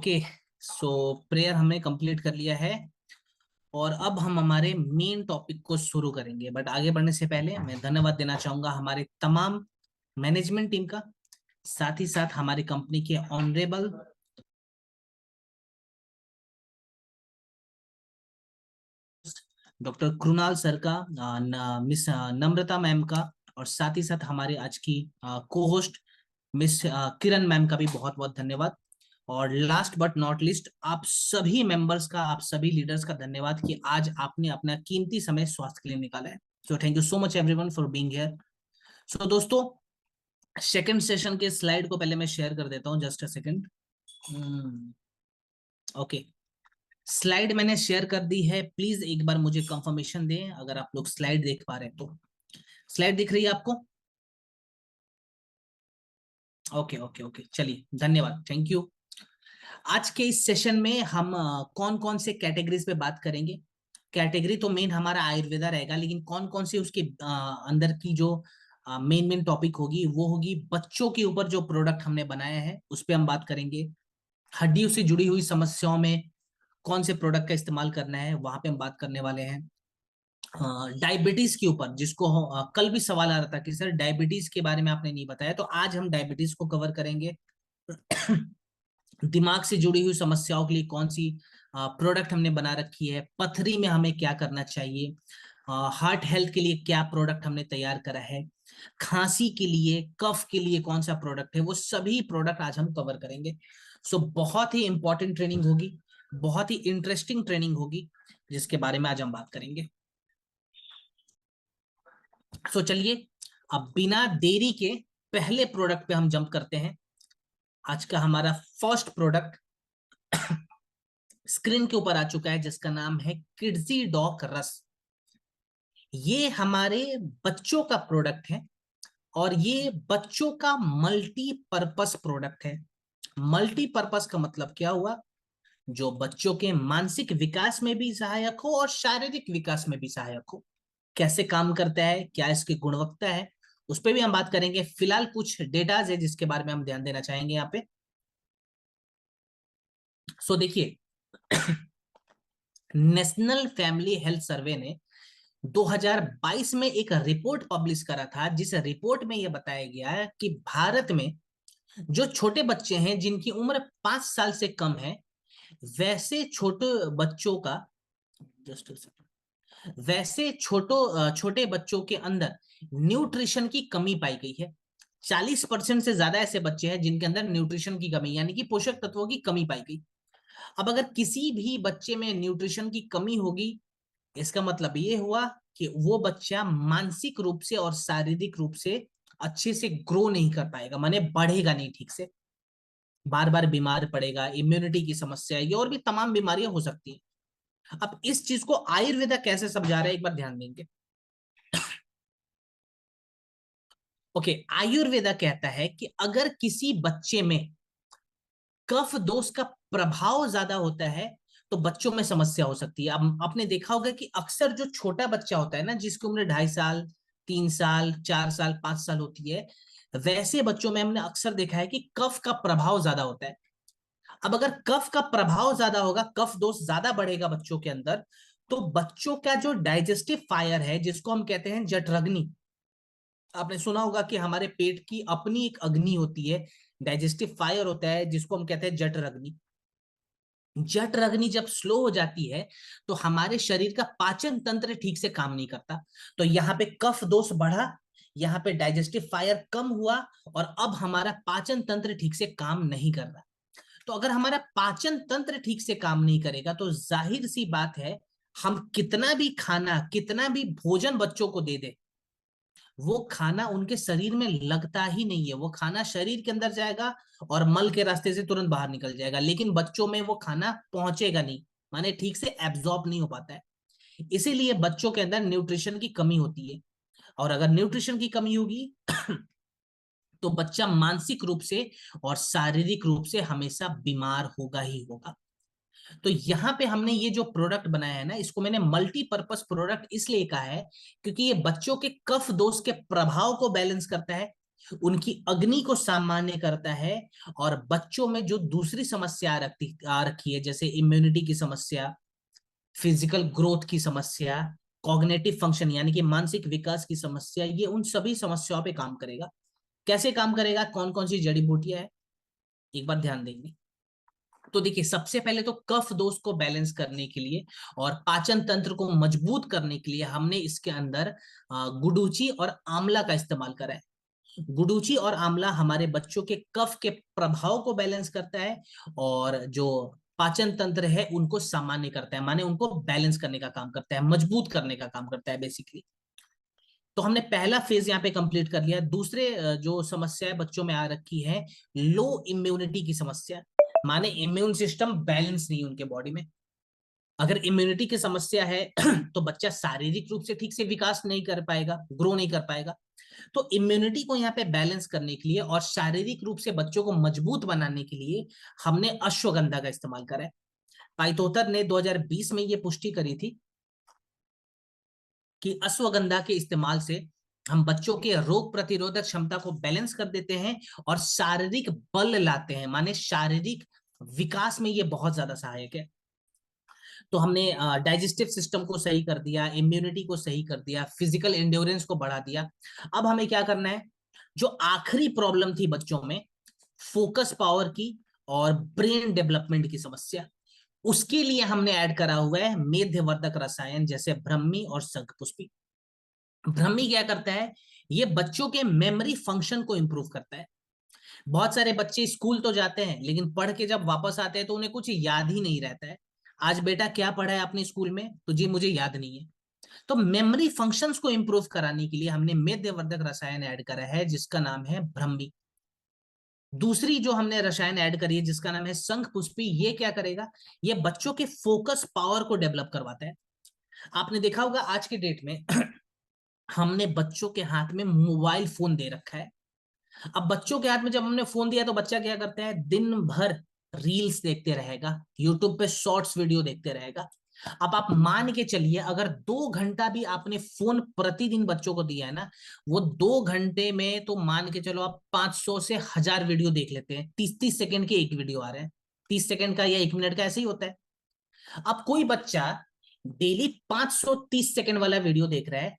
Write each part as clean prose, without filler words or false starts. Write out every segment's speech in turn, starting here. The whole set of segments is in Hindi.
ओके। सो प्रेयर हमने कंप्लीट कर लिया है और अब हम हमारे मेन टॉपिक को शुरू करेंगे। बट आगे बढ़ने से पहले मैं धन्यवाद देना चाहूंगा हमारे तमाम मैनेजमेंट टीम का, साथ ही साथ हमारी कंपनी के ऑनरेबल डॉक्टर कृणाल सर का, मिस नम्रता मैम का, और साथ ही साथ हमारे आज की को होस्ट मिस किरण मैम का भी बहुत बहुत धन्यवाद। और लास्ट बट नॉट लिस्ट, आप सभी मेंबर्स का, आप सभी लीडर्स का धन्यवाद कि आज आपने अपना कीमती समय स्वास्थ्य के लिए निकाला है। So thank you so much everyone for being here. So दोस्तों, सेकंड सेशन के स्लाइड को पहले मैं शेयर कर देता हूं, just a second. Okay, slide मैंने शेयर कर दी है। प्लीज एक बार मुझे कंफर्मेशन दें अगर आप लोग स्लाइड देख पा रहे हैं तो। स्लाइड दिख रही है आपको? ओके ओके ओके, चलिए, धन्यवाद, थैंक यू। आज के इस सेशन में हम कौन कौन से कैटेगरीज पे बात करेंगे। कैटेगरी तो मेन हमारा आयुर्वेदा रहेगा, लेकिन कौन कौन से उसके अंदर की जो मेन मेन टॉपिक होगी वो होगी बच्चों के ऊपर जो प्रोडक्ट हमने बनाया है उस पे हम बात करेंगे। हड्डियों से जुड़ी हुई समस्याओं में कौन से प्रोडक्ट का इस्तेमाल करना है वहां पे हम बात करने वाले हैं। डायबिटीज के ऊपर, जिसको कल भी सवाल आ रहा था कि सर डायबिटीज के बारे में आपने नहीं बताया, तो आज हम डायबिटीज को कवर करेंगे। दिमाग से जुड़ी हुई समस्याओं के लिए कौन सी प्रोडक्ट हमने बना रखी है, पथरी में हमें क्या करना चाहिए, हार्ट हेल्थ के लिए क्या प्रोडक्ट हमने तैयार करा है, खांसी के लिए, कफ के लिए कौन सा प्रोडक्ट है, वो सभी प्रोडक्ट आज हम कवर करेंगे। सो बहुत ही इंपॉर्टेंट ट्रेनिंग होगी, बहुत ही इंटरेस्टिंग ट्रेनिंग होगी, जिसके बारे में आज हम बात करेंगे। सो चलिए, अब बिना देरी के पहले प्रोडक्ट पे हम जंप करते हैं। आज का हमारा फर्स्ट प्रोडक्ट स्क्रीन के ऊपर आ चुका है, जिसका नाम है किड्जी डॉक रस। ये हमारे बच्चों का प्रोडक्ट है और ये बच्चों का मल्टीपर्पस प्रोडक्ट है। मल्टीपर्पस का मतलब क्या हुआ? जो बच्चों के मानसिक विकास में भी सहायक हो और शारीरिक विकास में भी सहायक हो। कैसे काम करता है, क्या इसकी गुणवत्ता है, उस पर भी हम बात करेंगे। फिलहाल कुछ डेटाज है जिसके बारे में हम ध्यान देना चाहेंगे यहाँ पे। सो देखिए, नेशनल फैमिली हेल्थ सर्वे ने 2022 में एक रिपोर्ट पब्लिश करा था, जिस रिपोर्ट में यह बताया गया कि भारत में जो छोटे बच्चे हैं जिनकी उम्र 5 साल से कम है, वैसे छोटे बच्चों का, जस्ट वैसे छोटे बच्चों के अंदर न्यूट्रिशन की कमी पाई गई है। 40% से ज्यादा ऐसे बच्चे हैं जिनके अंदर न्यूट्रिशन की कमी, यानी कि पोषक तत्वों की कमी पाई गई। अब अगर किसी भी बच्चे में न्यूट्रिशन की कमी होगी, इसका मतलब ये हुआ कि वो बच्चा मानसिक रूप से और शारीरिक रूप से अच्छे से ग्रो नहीं कर पाएगा, माने बढ़ेगा नहीं ठीक से, बार बार बीमार पड़ेगा, इम्यूनिटी की समस्या आएगी और भी तमाम बीमारियां हो सकती हैं। अब इस चीज को आयुर्वेदा कैसे समझा रहा है, एक बार ध्यान देंगे। ओके, आयुर्वेदा कहता है कि अगर किसी बच्चे में कफ दोष का प्रभाव ज्यादा होता है तो बच्चों में समस्या हो सकती है। अब आपने देखा होगा कि अक्सर जो छोटा बच्चा होता है ना, जिसकी उम्र 2.5 साल, 3 साल, 4 साल, 5 साल होती है, वैसे बच्चों में हमने अक्सर देखा है कि कफ का प्रभाव ज्यादा होता है। अब अगर कफ का प्रभाव ज्यादा होगा, कफ दोष ज्यादा बढ़ेगा बच्चों के अंदर, तो बच्चों का जो डाइजेस्टिव फायर है, जिसको हम कहते हैं जठरग्नि, आपने सुना होगा कि हमारे पेट की अपनी एक अग्नि होती है, डाइजेस्टिव फायर होता है, जिसको हम कहते हैं जठरग्नि। जठरग्नि जब स्लो हो जाती है तो हमारे शरीर का पाचन तंत्र ठीक से काम नहीं करता। तो यहाँ पे कफ दोष बढ़ा, यहाँ पे डाइजेस्टिव फायर कम हुआ, और अब हमारा पाचन तंत्र ठीक से काम नहीं कर रहा। तो अगर हमारा पाचन तंत्र ठीक से काम नहीं करेगा तो जाहिर सी बात है, हम कितना भी खाना, कितना भी भोजन बच्चों को दे दे, वो खाना उनके शरीर में लगता ही नहीं है। वो खाना शरीर के अंदर जाएगा और मल के रास्ते से तुरंत बाहर निकल जाएगा, लेकिन बच्चों में वो खाना पहुंचेगा नहीं, माने ठीक से एब्जॉर्ब नहीं हो पाता है। इसीलिए बच्चों के अंदर न्यूट्रिशन की कमी होती है। और अगर न्यूट्रिशन की कमी होगी तो बच्चा मानसिक रूप से और शारीरिक रूप से हमेशा बीमार होगा ही होगा। तो यहाँ पे हमने ये जो प्रोडक्ट बनाया है ना, इसको मैंने मल्टीपर्पस प्रोडक्ट इसलिए कहा है क्योंकि ये बच्चों के कफ दोष के प्रभाव को बैलेंस करता है, उनकी अग्नि को सामान्य करता है, और बच्चों में जो दूसरी समस्या आ रखी है, जैसे इम्यूनिटी की समस्या, फिजिकल ग्रोथ की समस्या, कॉग्निटिव फंक्शन यानी कि मानसिक विकास की समस्या, ये उन सभी समस्याओं पे काम करेगा। कैसे काम करेगा, कौन कौन सी जड़ी बूटियां है, एक बार ध्यान देंगे। तो देखिए, सबसे पहले तो कफ दोष को बैलेंस करने के लिए और पाचन तंत्र को मजबूत करने के लिए हमने इसके अंदर गुडुचि और आंवला का इस्तेमाल करा है। गुडुचि और आंवला हमारे बच्चों के कफ के प्रभाव को बैलेंस करता है, और जो पाचन तंत्र है उनको सामान्य करता है, माने उनको बैलेंस करने का काम करता है, मजबूत करने का काम करता है बेसिकली। तो हमने पहला फेज यहाँ पे कंप्लीट कर लिया। दूसरे जो समस्या है बच्चों में आ रखी है, लो इम्यूनिटी की समस्या, माने इम्यून सिस्टम बैलेंस नहीं उनके बॉडी में। अगर इम्यूनिटी की समस्या है तो बच्चा शारीरिक रूप से ठीक से विकास नहीं कर पाएगा, ग्रो नहीं कर पाएगा। तो इम्यूनिटी को यहाँ पे बैलेंस करने के लिए और शारीरिक रूप से बच्चों को मजबूत बनाने के लिए हमने अश्वगंधा का इस्तेमाल करा है। पाइथोथर ने 2020 में ये पुष्टि करी थी कि अश्वगंधा के इस्तेमाल से हम बच्चों के रोग प्रतिरोधक क्षमता को बैलेंस कर देते हैं और शारीरिक बल लाते हैं, माने शारीरिक विकास में ये बहुत ज्यादा सहायक है। तो हमने डाइजेस्टिव सिस्टम को सही कर दिया, इम्यूनिटी को सही कर दिया, फिजिकल एंड्योरेंस को बढ़ा दिया। अब हमें क्या करना है, जो आखिरी प्रॉब्लम थी बच्चों में, फोकस पावर की और ब्रेन डेवलपमेंट की समस्या, उसके लिए हमने ऐड करा हुआ है मेध्यवर्धक रसायन, जैसे ब्रह्मी और शंखपुष्पी। ब्रह्मी क्या करता है, ये बच्चों के मेमोरी फंक्शन को इंप्रूव करता है। बहुत सारे बच्चे स्कूल तो जाते हैं, लेकिन पढ़ के जब वापस आते हैं तो उन्हें कुछ याद ही नहीं रहता है। आज बेटा क्या पढ़ा है आपने स्कूल में, तो जी मुझे याद नहीं है। तो मेमोरी फंक्शंस को इंप्रूव कराने के लिए हमने मेध्यवर्धक रसायन ऐड करा है, जिसका नाम है ब्रह्मी। दूसरी जो हमने रसायन ऐड करी है जिसका नाम है शंखपुष्पी, ये क्या करेगा, ये बच्चों के फोकस पावर को डेवलप करवाता है। आपने देखा होगा आज के डेट में हमने बच्चों के हाथ में मोबाइल फोन दे रखा है। अब बच्चों के हाथ में जब हमने फोन दिया तो बच्चा क्या करता है, दिन भर रील्स देखते रहेगा, यूट्यूब पे शॉर्ट्स वीडियो देखते रहेगा। अब आप मान के चलिए, अगर 2 घंटा भी आपने फोन प्रतिदिन बच्चों को दिया है ना, वो 2 घंटे में तो मान के चलो आप 500 से 1000 वीडियो देख लेते हैं। 30-30 सेकंड के एक वीडियो आ रहे हैं, 30 सेकंड का या 1 मिनट का, ऐसे ही होता है। अब कोई बच्चा डेली 530 सेकंड वाला वीडियो देख रहा है,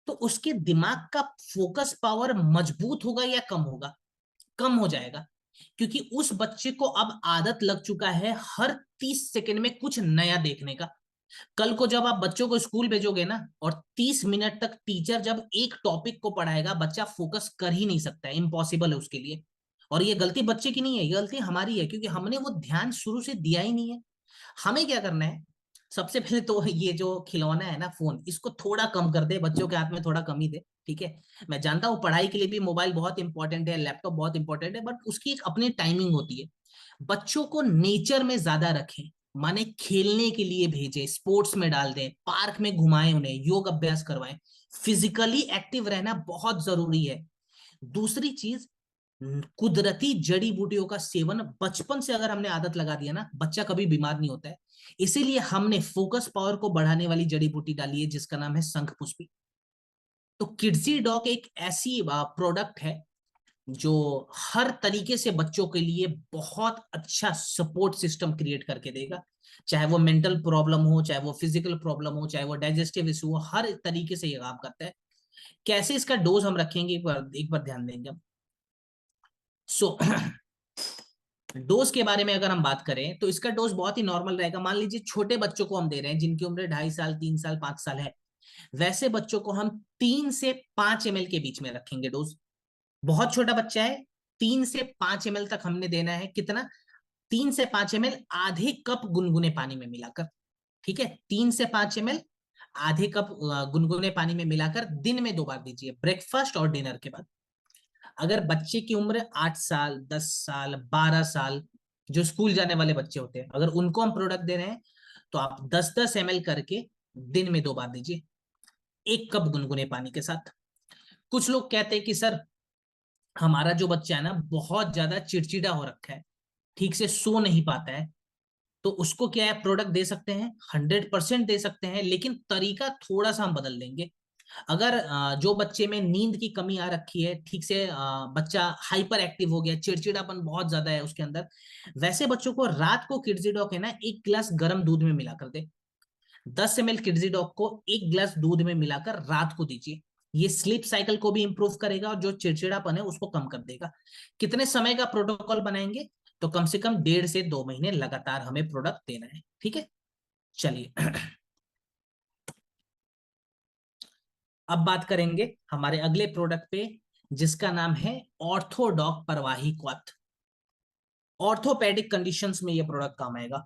तो उसके दिमाग का फोकस पावर मजबूत होगा या कम होगा, कम हो जाएगा। क्योंकि उस बच्चे को अब आदत लग चुका है हर 30 सेकंड में कुछ नया देखने का। कल को जब आप बच्चों को स्कूल भेजोगे ना, और 30 मिनट तक टीचर जब एक टॉपिक को पढ़ाएगा, बच्चा फोकस कर ही नहीं सकता है, इम्पॉसिबल है उसके लिए। और ये गलती बच्चे की नहीं है, ये गलती हमारी है, क्योंकि हमने वो ध्यान शुरू से दिया ही नहीं है। हमें क्या करना है, सबसे पहले तो ये जो खिलौना है ना फोन, इसको थोड़ा कम कर दे, बच्चों के हाथ में थोड़ा कम ही दे, ठीक है। मैं जानता हूँ पढ़ाई के लिए भी मोबाइल बहुत इंपॉर्टेंट है, लैपटॉप बहुत इंपॉर्टेंट है, बट उसकी एक अपनी टाइमिंग होती है। बच्चों को नेचर में ज्यादा रखें, माने खेलने के लिए भेजें, स्पोर्ट्स में डाल दें, पार्क में घुमाएं, उन्हें योग अभ्यास करवाएं। फिजिकली एक्टिव रहना बहुत जरूरी है। दूसरी चीज, कुदरती जड़ी बूटियों का सेवन बचपन से अगर हमने आदत लगा दिया ना, बच्चा कभी बीमार नहीं होता है। इसीलिए हमने फोकस पावर को बढ़ाने वाली जड़ी बूटी डाली है जिसका नाम है शंखपुष्पी। तो किड्सी डॉग एक ऐसी प्रोडक्ट है जो हर तरीके से बच्चों के लिए बहुत अच्छा सपोर्ट सिस्टम क्रिएट करके देगा। चाहे वो मेंटल प्रॉब्लम हो, चाहे वो फिजिकल प्रॉब्लम हो, चाहे वो डाइजेस्टिव इशू हो, हर तरीके से ये काम करता है। कैसे इसका डोज हम रखेंगे, एक बार ध्यान देंगे हम। सो डोज के बारे में अगर हम बात करें तो इसका डोज बहुत ही नॉर्मल रहेगा। मान लीजिए छोटे बच्चों को हम दे रहे हैं जिनकी उम्र 2.5 साल, 3 साल, 5 साल है, वैसे बच्चों को हम 3 से 5 ml के बीच में रखेंगे डोज। बहुत छोटा बच्चा है, 3 से 5 ml तक हमने देना है। कितना, 3 से 5 ml आधे कप गुनगुने पानी में मिलाकर, ठीक है। 3 से 5 ml आधे कप गुनगुने पानी में मिलाकर दिन में 2 बार दीजिए, ब्रेकफास्ट और डिनर के बाद। अगर बच्चे की उम्र 8 साल, 10 साल, 12 साल, जो स्कूल जाने वाले बच्चे होते हैं, अगर उनको हम प्रोडक्ट दे रहे हैं, तो आप 10-10 ml करके दिन में 2 बार दीजिए, 1 कप गुनगुने पानी के साथ। कुछ लोग कहते हैं कि सर हमारा जो बच्चा है ना बहुत ज्यादा चिड़चिड़ा हो रखा है, ठीक से सो नहीं पाता है, तो उसको क्या है, प्रोडक्ट दे सकते हैं, 100% दे सकते हैं, लेकिन तरीका थोड़ा सा हम बदल देंगे। अगर जो बच्चे में नींद की कमी आ रखी है, ठीक से बच्चा हाइपर एक्टिव हो गया, चिड़चिड़ापन बहुत ज्यादा है उसके अंदर, वैसे बच्चों को रात को किड्जीडॉक है ना 1 गिलास गर्म दूध में मिला कर दे। 10 ml किड्जीडॉक को 1 गिलास दूध में मिलाकर रात को दीजिए। ये स्लीप साइकिल को भी इंप्रूव करेगा और जो चिड़चिड़ापन है उसको कम कर देगा। कितने समय का प्रोटोकॉल बनाएंगे? तो कम से कम 1.5 से 2 महीने लगातार हमें प्रोडक्ट देना है, ठीक है। चलिए अब बात करेंगे हमारे अगले प्रोडक्ट पे, जिसका नाम है ऑर्थोडॉक परवाही क्वाथ। ऑर्थोपेडिक कंडीशंस में ये प्रोडक्ट काम आएगा।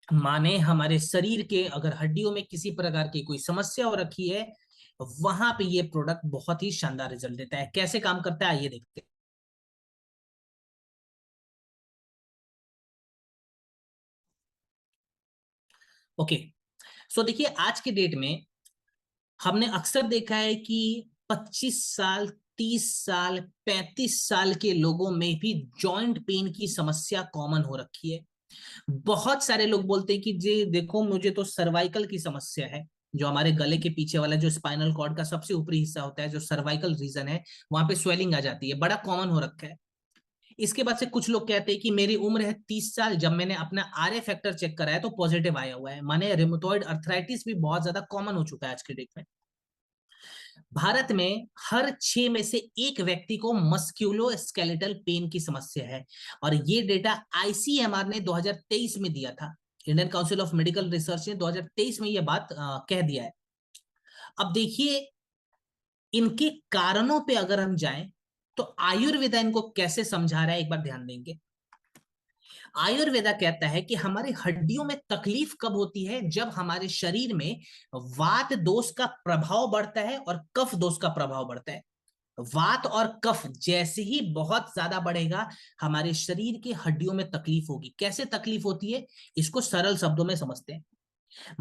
माने हमारे शरीर के अगर हड्डियों में किसी प्रकार की कोई समस्या हो रखी है, वहां पे ये प्रोडक्ट बहुत ही शानदार रिजल्ट देता है। कैसे काम करता है आइए देखते हैं। ओके, सो देखिए आज के डेट में हमने अक्सर देखा है कि 25 साल, 30 साल, 35 साल के लोगों में भी जॉइंट पेन की समस्या कॉमन हो रखी है। बहुत सारे लोग बोलते हैं कि जी देखो मुझे तो सर्वाइकल की समस्या है। जो हमारे गले के पीछे वाला जो स्पाइनल कॉर्ड का सबसे ऊपरी हिस्सा होता है, जो सर्वाइकल रीजन है, वहां पे स्वेलिंग आ जाती है, बड़ा कॉमन हो रखा है। इसके बाद से कुछ लोग कहते हैं कि मेरी उम्र है 30 साल, जब मैंने अपना RA फैक्टर चेक कराया तो पॉजिटिव आया हुआ है। माने रिमोटॉइड अर्थराइटिस भी बहुत ज्यादा कॉमन हो चुका है आज के डेट में। भारत में हर 6 में से 1 व्यक्ति को मस्क्यूलो स्केलेटल पेन की समस्या है। और ये डेटा ICMR ने 2023 में दिया था। Indian council of medical research ने 2023 में यह बात कह दिया है। अब देखिए इनके कारणों पे अगर हम जाएं तो आयुर्वेदा इनको कैसे समझा रहा है, एक बार ध्यान देंगे। आयुर्वेदा कहता है कि हमारी हड्डियों में तकलीफ कब होती है? जब हमारे शरीर में वात दोष का प्रभाव बढ़ता है और कफ दोष का प्रभाव बढ़ता है। वात और कफ जैसे ही बहुत ज्यादा बढ़ेगा, हमारे शरीर की हड्डियों में तकलीफ होगी। कैसे तकलीफ होती है, इसको सरल शब्दों में समझते हैं।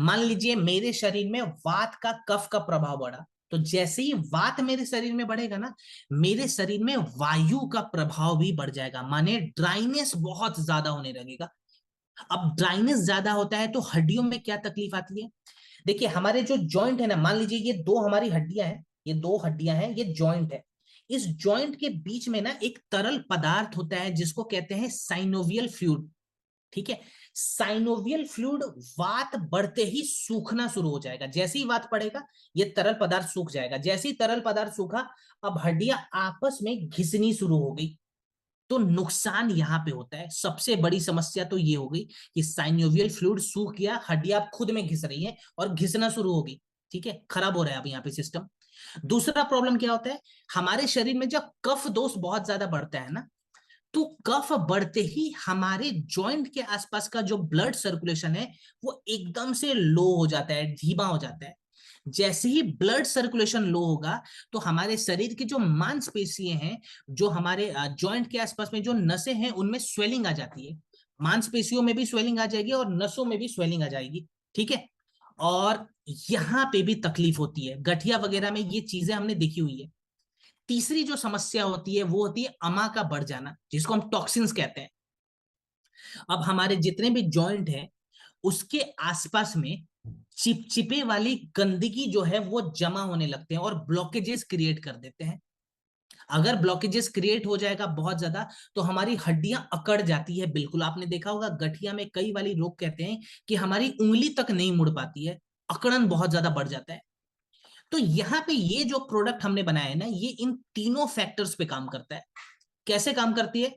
मान लीजिए मेरे शरीर में वात का कफ का प्रभाव बढ़ा, तो जैसे ही वात मेरे शरीर में बढ़ेगा ना, मेरे शरीर में वायु का प्रभाव भी बढ़ जाएगा। माने ड्राइनेस बहुत ज्यादा होने लगेगा। अब ड्राइनेस ज्यादा होता है तो हड्डियों में क्या तकलीफ आती है? देखिए हमारे जो जॉइंट है ना, मान लीजिए ये दो हमारी हड्डियां हैं, ये दो हड्डियां हैं, ये जॉइंट है। इस जॉइंट के बीच में ना एक तरल पदार्थ होता है जिसको कहते हैं साइनोवियल फ्लूइड, ठीक है। साइनोवियल फ्लूइड वात बढ़ते ही सूखना शुरू हो जाएगा। जैसे ही वात पड़ेगा ये तरल पदार्थ सूख जाएगा। जैसे ही तरल पदार्थ सूखा, अब हड्डियां आपस में घिसनी शुरू हो गई। तो नुकसान यहां पे होता है। सबसे बड़ी समस्या तो ये हो गई कि साइनोवियल फ्लूइड सूख गया, हड्डियां खुद में घिस रही है और घिसना शुरू हो गई, ठीक है, खराब हो रहा है अब यहाँ पे सिस्टम। दूसरा प्रॉब्लम क्या होता है, हमारे शरीर में जब कफ दोष बहुत ज्यादा बढ़ता है ना, तो कफ बढ़ते ही हमारे जॉइंट के आसपास का जो ब्लड सर्कुलेशन है वो एकदम से लो हो जाता है, धीमा हो जाता है। जैसे ही ब्लड सर्कुलेशन लो होगा, तो हमारे शरीर की जो मांसपेशियां हैं, जो हमारे जॉइंट के आसपास में जो नसें हैं, उनमें स्वेलिंग आ जाती है। मांसपेशियों में भी स्वेलिंग आ जाएगी और नसों में भी स्वेलिंग आ जाएगी, ठीक है। और यहां पे भी तकलीफ होती है, गठिया वगैरह में ये चीजें हमने देखी हुई है। तीसरी जो समस्या होती है वो होती है अमा का बढ़ जाना, जिसको हम टॉक्सिन्स कहते हैं। अब हमारे जितने भी जॉइंट हैं उसके आसपास में चिपचिपे वाली गंदगी जो है वो जमा होने लगते हैं और ब्लॉकेजेस क्रिएट कर देते हैं। अगर ब्लॉकेजेस क्रिएट हो जाएगा बहुत ज्यादा, तो हमारी हड्डियां अकड़ जाती है। बिल्कुल आपने देखा होगा गठिया में कई वाली लोग कहते हैं कि हमारी उंगली तक नहीं मुड़ पाती है, अकड़न बहुत ज्यादा बढ़ जाता है। तो यहाँ पे ये जो प्रोडक्ट हमने बनाया है ना, ये इन तीनों फैक्टर्स पे काम करता है। कैसे काम करती है,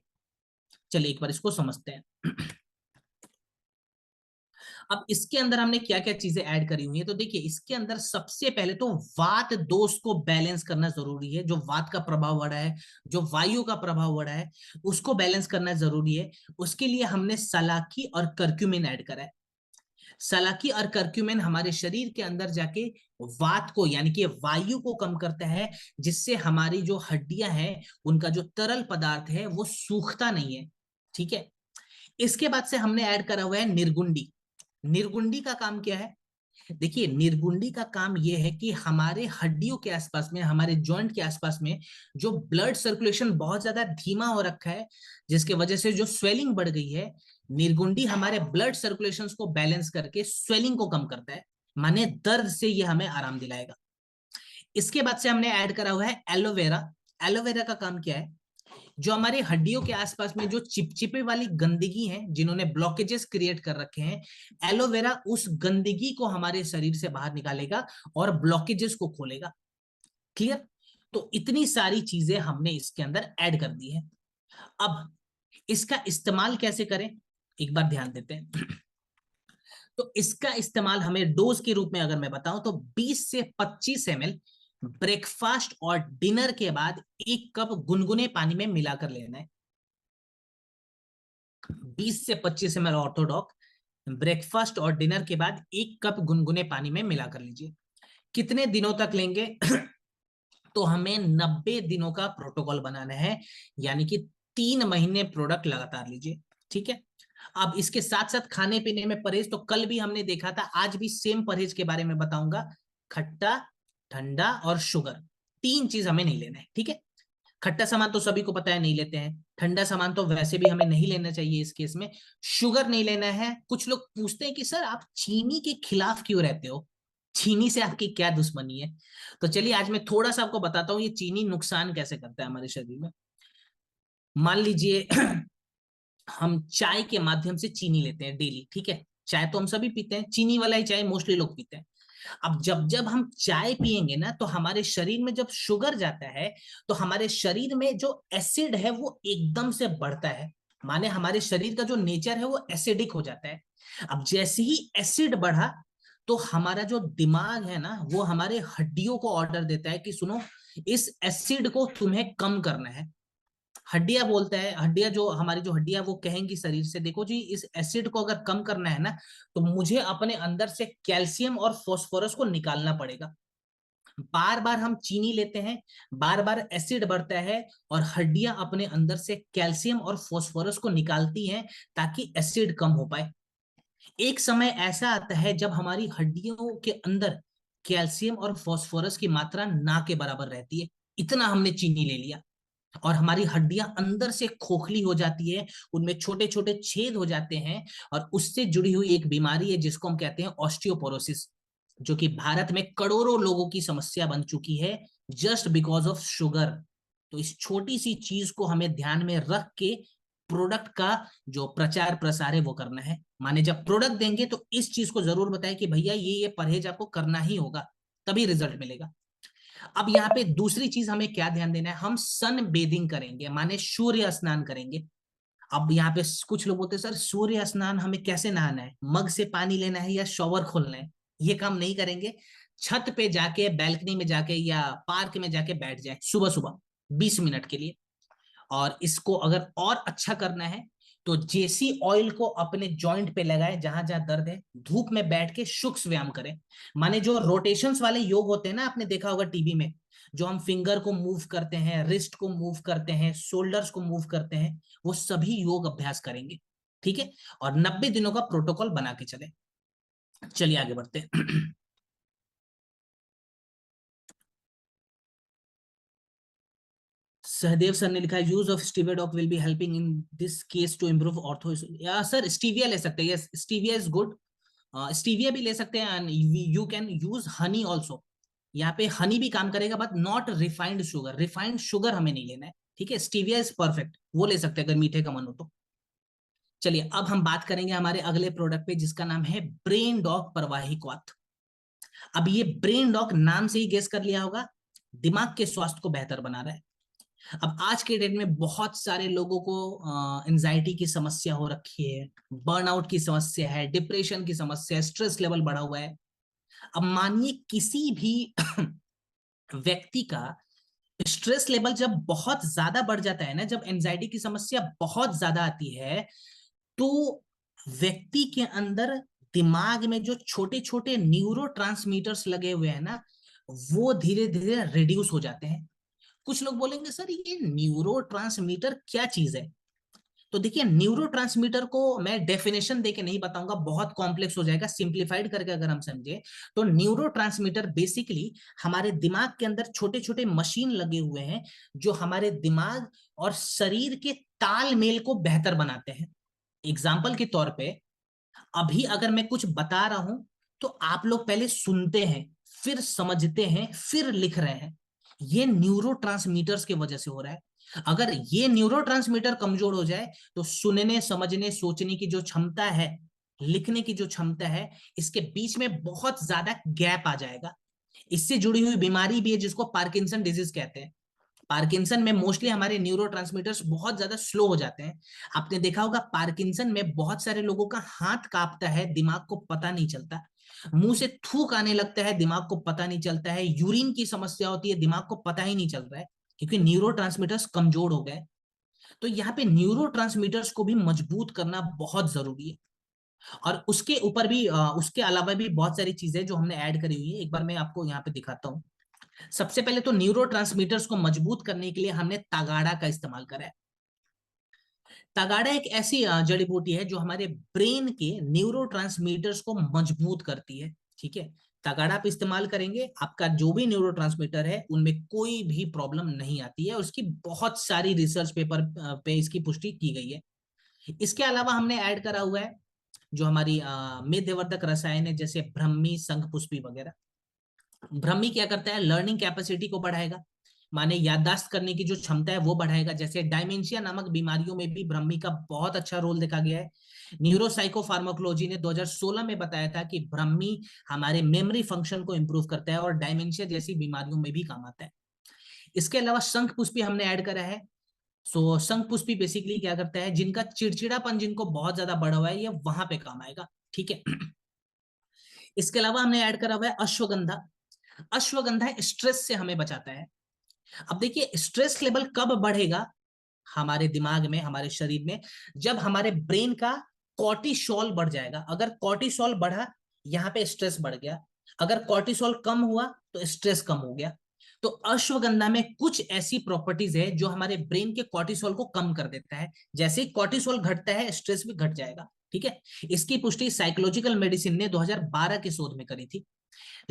चलिए एक बार इसको समझते हैं। अब इसके अंदर हमने क्या क्या चीजें ऐड करी हुई है, तो देखिए इसके अंदर सबसे पहले तो वात दोष को बैलेंस करना जरूरी है। जो वात का प्रभाव बढ़ा है, जो वायु का प्रभाव बढ़ा है, उसको बैलेंस करना जरूरी है। उसके लिए हमने सलाकी और कर्क्यूमिन ऐड करा है। सलाकी और कर्क्यूमिन हमारे शरीर के अंदर जाके वात को यानी कि वायु को कम करता है, जिससे हमारी जो हड्डियां हैं उनका जो तरल पदार्थ है वो सूखता नहीं है, ठीक है। इसके बाद से हमने ऐड करा हुआ है निर्गुंडी। निर्गुंडी का काम क्या है? देखिए निर्गुंडी का काम यह है कि हमारे हड्डियों के आसपास में, हमारे जॉइंट के आसपास में जो ब्लड सर्कुलेशन बहुत ज्यादा धीमा हो रखा है, जिसके वजह से जो स्वेलिंग बढ़ गई है, निर्गुंडी हमारे ब्लड सर्कुलेशन को बैलेंस करके स्वेलिंग को कम करता है। माने दर्द से ये हमें आराम दिलाएगा। इसके बाद से हमने ऐड करा हुआ है एलोवेरा। एलोवेरा का काम क्या है, जो हमारे हड्डियों के आसपास में जो चिपचिपे वाली गंदगी है, जिन्होंने ब्लॉकेजेस क्रिएट कर रखे हैं, एलोवेरा उस गंदगी को हमारे शरीर से बाहर निकालेगा और ब्लॉकेजेस को खोलेगा। क्लियर? तो इतनी सारी चीजें हमने इसके अंदर ऐड कर दी है। अब इसका इस्तेमाल कैसे करें, एक बार ध्यान देते हैं। तो इसका इस्तेमाल हमें डोज के रूप में अगर मैं बताऊं तो 20 से 25 ml ब्रेकफास्ट और डिनर के बाद 1 कप गुनगुने पानी में मिलाकर लेना है। 20 से 25 ml ऑर्थोडॉक ब्रेकफास्ट और डिनर के बाद 1 कप गुनगुने पानी में मिलाकर लीजिए। कितने दिनों तक लेंगे? तो हमें 90 दिनों का प्रोटोकॉल बनाना है, यानी कि 3 महीने प्रोडक्ट लगातार लीजिए। ठीक है। अब इसके साथ साथ खाने पीने में परहेज तो कल भी हमने देखा था, आज भी सेम परहेज के बारे में बताऊंगा। खट्टा, ठंडा और शुगर, 3 चीज हमें नहीं लेना है। ठीक है। खट्टा सामान तो सभी को पता है नहीं लेते हैं, ठंडा सामान तो वैसे भी हमें नहीं लेना चाहिए इस केस में, शुगर नहीं लेना है। कुछ लोग पूछते हैं कि सर आप चीनी के खिलाफ क्यों रहते हो, चीनी से आपकी क्या दुश्मनी है? तो चलिए आज मैं थोड़ा सा आपको बताता हूँ ये चीनी नुकसान कैसे करता है हमारे शरीर में। मान लीजिए हम चाय के माध्यम से चीनी लेते हैं डेली। ठीक है, चाय तो हम सभी पीते हैं, चीनी वाला ही चाय मोस्टली लोग पीते हैं। अब जब जब हम चाय पियेंगे ना, तो हमारे शरीर में जब शुगर जाता है, तो हमारे शरीर में जो एसिड है वो एकदम से बढ़ता है। माने हमारे शरीर का जो नेचर है वो एसिडिक हो जाता है। अब जैसे ही एसिड बढ़ा, तो हमारा जो दिमाग है ना, वो हमारे हड्डियों को ऑर्डर देता है कि सुनो, इस एसिड को तुम्हें कम करना है। हड्डियां बोलता है, हड्डियां जो हमारी जो हड्डियां वो कहेंगी शरीर से, देखो जी इस एसिड को अगर कम करना है ना, तो मुझे अपने अंदर से कैल्शियम और फास्फोरस को निकालना पड़ेगा। बार बार हम चीनी लेते हैं, बार बार एसिड बढ़ता है, और हड्डियां अपने अंदर से कैल्शियम और फास्फोरस को निकालती हैं ताकि एसिड कम हो पाए। एक समय ऐसा आता है जब हमारी हड्डियों के अंदर कैल्शियम और फास्फोरस की मात्रा ना के बराबर रहती है, इतना हमने चीनी ले लिया, और हमारी हड्डियां अंदर से खोखली हो जाती है, उनमें छोटे छोटे छेद हो जाते हैं, और उससे जुड़ी हुई एक बीमारी है जिसको हम कहते हैं ऑस्टियोपोरोसिस, जो कि भारत में करोड़ों लोगों की समस्या बन चुकी है, जस्ट बिकॉज ऑफ शुगर। तो इस छोटी सी चीज को हमें ध्यान में रख के प्रोडक्ट का जो प्रचार प्रसार है वो करना है। माने जब प्रोडक्ट देंगे तो इस चीज को जरूर बताएं कि भैया ये परहेज आपको करना ही होगा, तभी रिजल्ट मिलेगा। अब यहाँ पे दूसरी चीज हमें क्या ध्यान देना है, हम सन बेदिंग करेंगे, माने सूर्य स्नान करेंगे। अब यहाँ पे कुछ लोग बोलते हैं सर सूर्य स्नान हमें कैसे नहाना है, मग से पानी लेना है या शॉवर खोलना है? ये काम नहीं करेंगे। छत पे जाके, बैल्कनी में जाके या पार्क में जाके बैठ जाए सुबह सुबह 20 मिनट के लिए। और इसको अगर और अच्छा करना है तो जेसी ऑयल को अपने जॉइंट पे लगाए जहां जहां दर्द है, धूप में बैठ के शुक्स व्यायाम करें। माने जो रोटेशंस वाले योग होते हैं ना, आपने देखा होगा टीवी में, जो हम फिंगर को मूव करते हैं, रिस्ट को मूव करते हैं, शोल्डर्स को मूव करते हैं, वो सभी योग अभ्यास करेंगे। ठीक है। और 90 दिनों का प्रोटोकॉल बना के चले। चलिए आगे बढ़ते हैं। सहदेव सर ने लिखा है use of stevia dog will be helping in this case to improve ortho. या सर स्टीविया ले सकते हैं, yes stevia is good. Stevia भी ले सकते हैं, and you can use honey also. यहाँ पे हनी भी काम करेगा, but not refined sugar, refined sugar हमें नहीं लेना है। ठीक है, स्टीविया इज परफेक्ट, वो ले सकते हैं अगर मीठे का मन हो तो। चलिए अब हम बात करेंगे हमारे अगले प्रोडक्ट पे, जिसका नाम है ब्रेन डॉग प्रवाही क्वाथ। अब ये ब्रेन डॉग नाम से ही गेस कर लिया होगा, दिमाग के स्वास्थ्य को बेहतर बना रहा है। अब आज के डेट में बहुत सारे लोगों को एंजाइटी की समस्या हो रखी है, बर्नआउट की समस्या है, डिप्रेशन की समस्या है, स्ट्रेस लेवल बढ़ा हुआ है। अब मानिए किसी भी व्यक्ति का स्ट्रेस लेवल जब बहुत ज्यादा बढ़ जाता है ना, जब एंजाइटी की समस्या बहुत ज्यादा आती है, तो व्यक्ति के अंदर दिमाग में जो छोटे छोटे न्यूरो लगे हुए हैं ना, वो धीरे धीरे रिड्यूस हो जाते हैं। कुछ लोग बोलेंगे सर ये न्यूरो क्या चीज है? तो देखिए न्यूरो को मैं डेफिनेशन देके नहीं बताऊंगा, बहुत कॉम्प्लेक्स हो जाएगा। सिंप्लीफाइड करके अगर हम समझे तो न्यूरो बेसिकली हमारे दिमाग के अंदर छोटे छोटे मशीन लगे हुए हैं, जो हमारे दिमाग और शरीर के तालमेल को बेहतर बनाते हैं। एग्जाम्पल के तौर पे, अभी अगर मैं कुछ बता रहा हूं तो आप लोग पहले सुनते हैं, फिर समझते हैं, फिर लिख रहे हैं। ये न्यूरोट्रांसमीटर्स की वजह से हो रहा है। अगर ये न्यूरोट्रांसमीटर कमजोर हो जाए तो सुनने, समझने, सोचने की जो क्षमता है, लिखने की जो क्षमता है, इसके बीच में बहुत ज्यादा गैप आ जाएगा। इससे जुड़ी हुई बीमारी भी है जिसको पार्किंसन डिजीज कहते हैं। पार्किंसन में मोस्टली हमारे न्यूरोट्रांसमीटर्स बहुत ज्यादा स्लो हो जाते हैं। आपने देखा होगा पार्किंसन में बहुत सारे लोगों का हाथ कांपता है, दिमाग को पता नहीं चलता। मुंह से थूक आने लगता है, दिमाग को पता नहीं चलता है। यूरिन की समस्या होती है, दिमाग को पता ही नहीं चल रहा है, क्योंकि न्यूरोट्रांसमीटर्स कमजोर हो गए। तो यहाँ पे न्यूरोट्रांसमीटर्स को भी मजबूत करना बहुत जरूरी है। और उसके ऊपर भी उसके अलावा भी बहुत सारी चीजें जो हमने ऐड करी हुई है, एक बार मैं आपको यहाँ पे दिखाता हूँ। सबसे पहले तो न्यूरोट्रांसमीटर्स को मजबूत करने के लिए हमने तगाड़ा का इस्तेमाल करा है। तगाड़ा एक ऐसी जड़ी बूटी है जो हमारे ब्रेन के न्यूरोट्रांसमीटर्स को मजबूत करती है। ठीक है, तगाड़ा आप इस्तेमाल करेंगे, आपका जो भी न्यूरोट्रांसमीटर है उनमें कोई भी प्रॉब्लम नहीं आती है। उसकी बहुत सारी रिसर्च पेपर पे इसकी पुष्टि की गई है। इसके अलावा हमने ऐड करा हुआ है जो हमारी मेदवर्धक रसायन है, जैसे ब्रह्मी, शंखपुष्पी वगैरह। ब्रह्मी क्या करता है, लर्निंग कैपेसिटी को बढ़ाएगा, माने याददाश्त करने की जो क्षमता है वो बढ़ाएगा। जैसे डायमेंशिया नामक बीमारियों में भी ब्रह्मी का बहुत अच्छा रोल देखा गया है। न्यूरोसाइकोफार्माकोलॉजी ने 2016 में बताया था कि ब्रह्मी हमारे मेमोरी फंक्शन को इंप्रूव करता है और डायमेंशिया जैसी बीमारियों में भी काम आता है। इसके अलावा शंख पुष्पी हमने ऐड करा है। सो शंख पुष्पी बेसिकली क्या करता है, जिनका चिड़चिड़ापन जिनको बहुत ज्यादा बढ़ा हुआ है, ये वहां पे काम आएगा। ठीक है। इसके अलावा हमने ऐड करा हुआ है अश्वगंधा। अश्वगंधा स्ट्रेस से हमें बचाता है। अब देखिए, स्ट्रेस लेवल कब बढ़ेगा हमारे दिमाग में, हमारे शरीर में, जब हमारे ब्रेन का कॉर्टिसोल बढ़ जाएगा। अगर कॉर्टिसोल बढ़ा, यहाँ पे स्ट्रेस बढ़ गया। अगर कॉर्टिसोल कम हुआ तो स्ट्रेस कम हो गया। तो अश्वगंधा में कुछ ऐसी प्रॉपर्टीज है जो हमारे ब्रेन के कॉर्टिसोल को कम कर देता है। जैसे ही कॉर्टिसोल घटता है, स्ट्रेस भी घट जाएगा। ठीक है, इसकी पुष्टि साइकोलॉजिकल मेडिसिन ने 2012 के शोध में करी थी।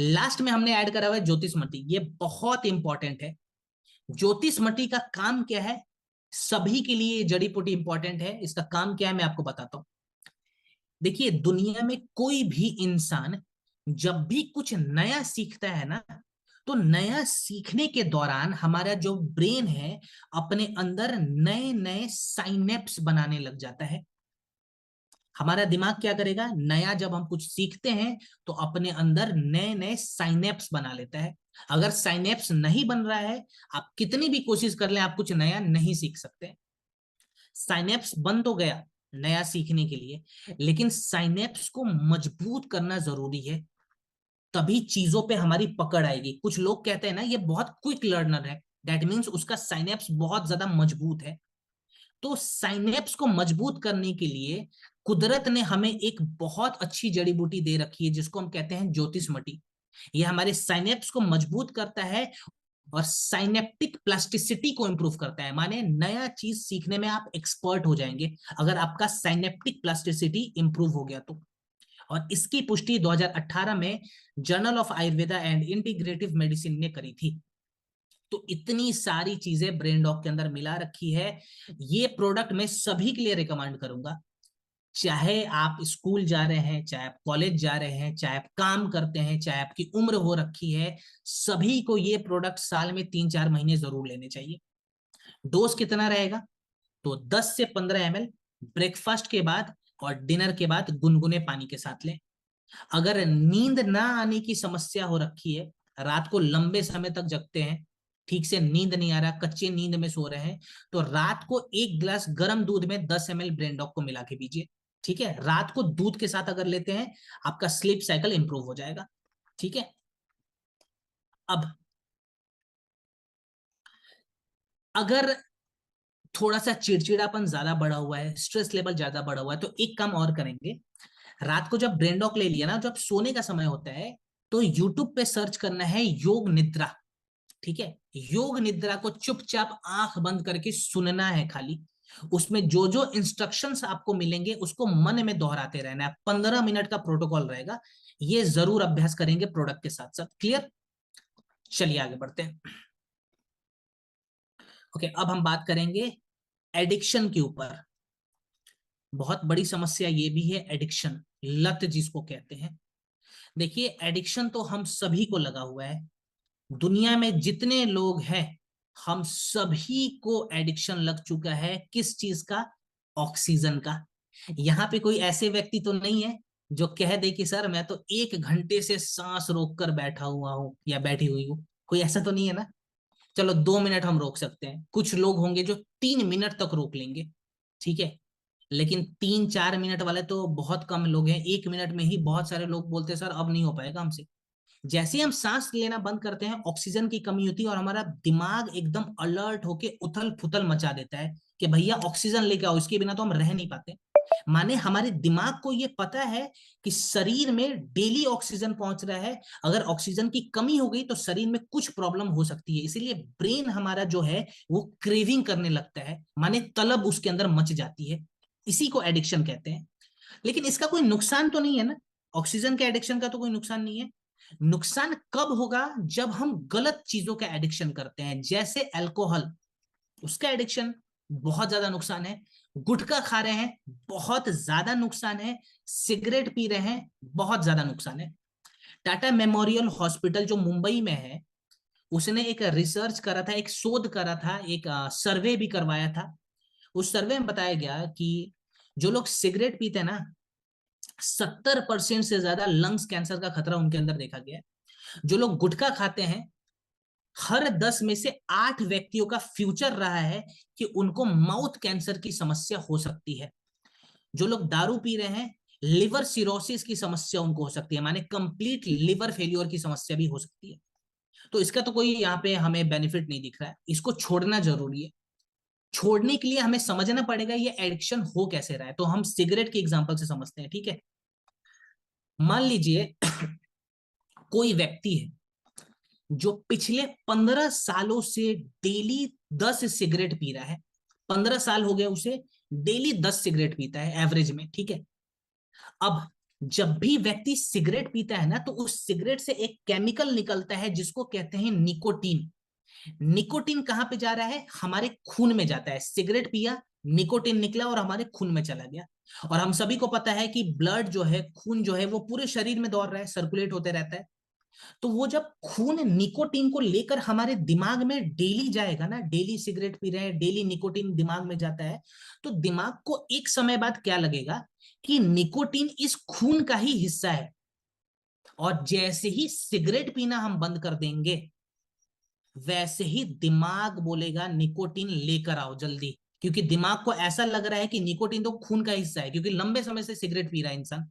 लास्ट में हमने ऐड करा हुआ है ज्योतिषमती। ये बहुत इंपॉर्टेंट है। ज्योतिषमती का काम क्या है, सभी के लिए जड़ी बूटी इंपॉर्टेंट है। इसका काम क्या है मैं आपको बताता हूं। देखिए, दुनिया में कोई भी इंसान जब भी कुछ नया सीखता है ना, तो नया सीखने के दौरान हमारा जो ब्रेन है अपने अंदर नए नए साइनेप्स बनाने लग जाता है। हमारा दिमाग क्या करेगा, नया जब हम कुछ सीखते हैं तो अपने अंदर नए नए साइनेप्स बना लेता है। अगर साइनेप्स नहीं बन रहा है, आप कितनी भी कोशिश कर लें, आप कुछ नया नहीं सीख सकते। साइनेप्स बन तो गया नया सीखने के लिए, लेकिन साइनेप्स को मजबूत करना जरूरी है। तभी चीजों पे हमारी पकड़ आएगी। कुछ लोग कहते हैं ना ये बहुत क्विक लर्नर है, दैट मीन्स उसका साइनेप्स बहुत ज्यादा मजबूत है। तो साइनेप्स को मजबूत करने के लिए कुदरत ने हमें एक बहुत अच्छी जड़ी बूटी दे रखी है जिसको हम कहते हैं ज्योतिषमती। ये हमारे साइनेप्स को मजबूत करता है और साइनेप्टिक प्लास्टिसिटी को इंप्रूव करता है, माने नया चीज सीखने में आप एक्सपर्ट हो जाएंगे अगर आपका साइनेप्टिक प्लास्टिसिटी इंप्रूव हो गया तो। और इसकी पुष्टि 2018 में journal of Ayurveda and integrative medicine ने करी थी। तो इतनी सारी चीजें ब्रेन डॉग के अंदर मिला रखी है। ये प्रोडक्ट मैं सभी के लिए रिकमेंड करूंगा, चाहे आप स्कूल जा रहे हैं, चाहे आप कॉलेज जा रहे हैं, चाहे आप काम करते हैं, चाहे आपकी उम्र हो रखी है, सभी को ये प्रोडक्ट साल में 3-4 महीने जरूर लेने चाहिए। डोज कितना रहेगा, तो 10 से 15 ml ब्रेकफास्ट के बाद और डिनर के बाद गुनगुने पानी के साथ लें। अगर नींद ना आने की समस्या हो रखी है, रात को लंबे समय तक जगते हैं, ठीक से नींद नहीं आ रहा, कच्चे नींद में सो रहे हैं, तो रात को 1 गिलास गर्म दूध में 10 ml ब्रेन डॉग को मिला के पीजिए। ठीक है, रात को दूध के साथ अगर लेते हैं, आपका स्लीप साइकिल इंप्रूव हो जाएगा। ठीक है। अब अगर थोड़ा सा चिड़चिड़ापन ज्यादा बढ़ा हुआ है, स्ट्रेस लेवल ज्यादा बढ़ा हुआ है, तो एक काम और करेंगे। रात को जब ब्रेन डॉग ले लिया ना, जब सोने का समय होता है, तो यूट्यूब पे सर्च करना है योग निद्रा। ठीक है, योग निद्रा को चुपचाप आंख बंद करके सुनना है खाली। उसमें जो जो इंस्ट्रक्शंस आपको मिलेंगे उसको मन में दोहराते रहना है। 15 मिनट का प्रोटोकॉल रहेगा। ये जरूर अभ्यास करेंगे प्रोडक्ट के साथ साथ। क्लियर, चलिए आगे बढ़ते हैं। ओके, अब हम बात करेंगे एडिक्शन के ऊपर। बहुत बड़ी समस्या ये भी है एडिक्शन, लत जिसको कहते हैं। देखिए, एडिक्शन तो हम सभी को लगा हुआ है। दुनिया में जितने लोग हैं, हम सभी को एडिक्शन लग चुका है। किस चीज का? ऑक्सीजन का। यहाँ पे कोई ऐसे व्यक्ति तो नहीं है जो कह दे कि सर मैं तो 1 घंटे से सांस रोक कर बैठा हुआ हूं या बैठी हुई हूँ। कोई ऐसा तो नहीं है ना? चलो 2 मिनट हम रोक सकते हैं, कुछ लोग होंगे जो 3 मिनट तक रोक लेंगे, ठीक है। लेकिन 3-4 मिनट वाले तो बहुत कम लोग हैं। 1 मिनट में ही बहुत सारे लोग बोलते हैं सर अब नहीं हो पाएगा हमसे। जैसे ही हम सांस लेना बंद करते हैं, ऑक्सीजन की कमी होती है और हमारा दिमाग एकदम अलर्ट होके उथल पुथल मचा देता है कि भैया ऑक्सीजन लेके आओ, इसके बिना तो हम रह नहीं पाते। माने हमारे दिमाग को ये पता है कि शरीर में डेली ऑक्सीजन पहुंच रहा है, अगर ऑक्सीजन की कमी हो गई तो शरीर में कुछ प्रॉब्लम हो सकती है। इसीलिए ब्रेन हमारा जो है वो क्रेविंग करने लगता है, माने तलब उसके अंदर मच जाती है। इसी को एडिक्शन कहते हैं। लेकिन इसका कोई नुकसान तो नहीं है ना? ऑक्सीजन के एडिक्शन का तो कोई नुकसान नहीं है। नुकसान कब होगा? जब हम गलत चीजों का एडिक्शन करते हैं, जैसे अल्कोहल, उसका एडिक्शन बहुत ज्यादा नुकसान है। गुटखा खा रहे हैं, बहुत ज्यादा नुकसान है। सिगरेट पी रहे हैं, बहुत ज्यादा नुकसान है। टाटा मेमोरियल हॉस्पिटल जो मुंबई में है, उसने एक रिसर्च करा था, एक शोध करा था, एक सर्वे भी करवाया था। उस सर्वे में बताया गया कि जो लोग सिगरेट पीते हैं ना, 70% से ज्यादा लंग्स कैंसर का खतरा उनके अंदर देखा गया है। जो लोग गुटखा खाते हैं, हर 10 में से 8 व्यक्तियों का फ्यूचर रहा है कि उनको माउथ कैंसर की समस्या हो सकती है। जो लोग दारू पी रहे हैं, लिवर सिरोसिस की समस्या उनको हो सकती है, माने कंप्लीट लिवर फेल्योर की समस्या भी हो सकती है। तो इसका तो कोई यहाँ पे हमें बेनिफिट नहीं दिख रहा है। इसको छोड़ना जरूरी है। छोड़ने के लिए हमें समझना पड़ेगा ये एडिक्शन हो कैसे रहा है। तो हम सिगरेट के एग्जांपल से समझते हैं, ठीक है। मान लीजिए कोई व्यक्ति है जो पिछले 15 सालों से डेली 10 सिगरेट पी रहा है। 15 साल हो गए उसे, डेली 10 सिगरेट पीता है एवरेज में, ठीक है। अब जब भी व्यक्ति सिगरेट पीता है ना, तो उस सिगरेट से एक केमिकल निकलता है जिसको कहते हैं निकोटीन। निकोटीन कहां पे जा रहा है? हमारे खून में जाता है। सिगरेट पिया, निकोटीन निकला और हमारे खून में चला गया। और हम सभी को पता है कि ब्लड जो है, खून जो है, वो पूरे शरीर में दौड़ रहा है, सर्कुलेट होते रहता है। तो वो जब खून निकोटीन को लेकर हमारे दिमाग में डेली जाएगा ना, डेली सिगरेट पी रहे हैं, डेली निकोटीन दिमाग में जाता है, तो दिमाग को एक समय बाद क्या लगेगा कि निकोटीन इस खून का ही हिस्सा है। और जैसे ही सिगरेट पीना हम बंद कर देंगे, वैसे ही दिमाग बोलेगा निकोटीन लेकर आओ जल्दी। क्योंकि दिमाग को ऐसा लग रहा है कि निकोटीन तो खून का हिस्सा है, क्योंकि लंबे समय से सिगरेट पी रहा है इंसान।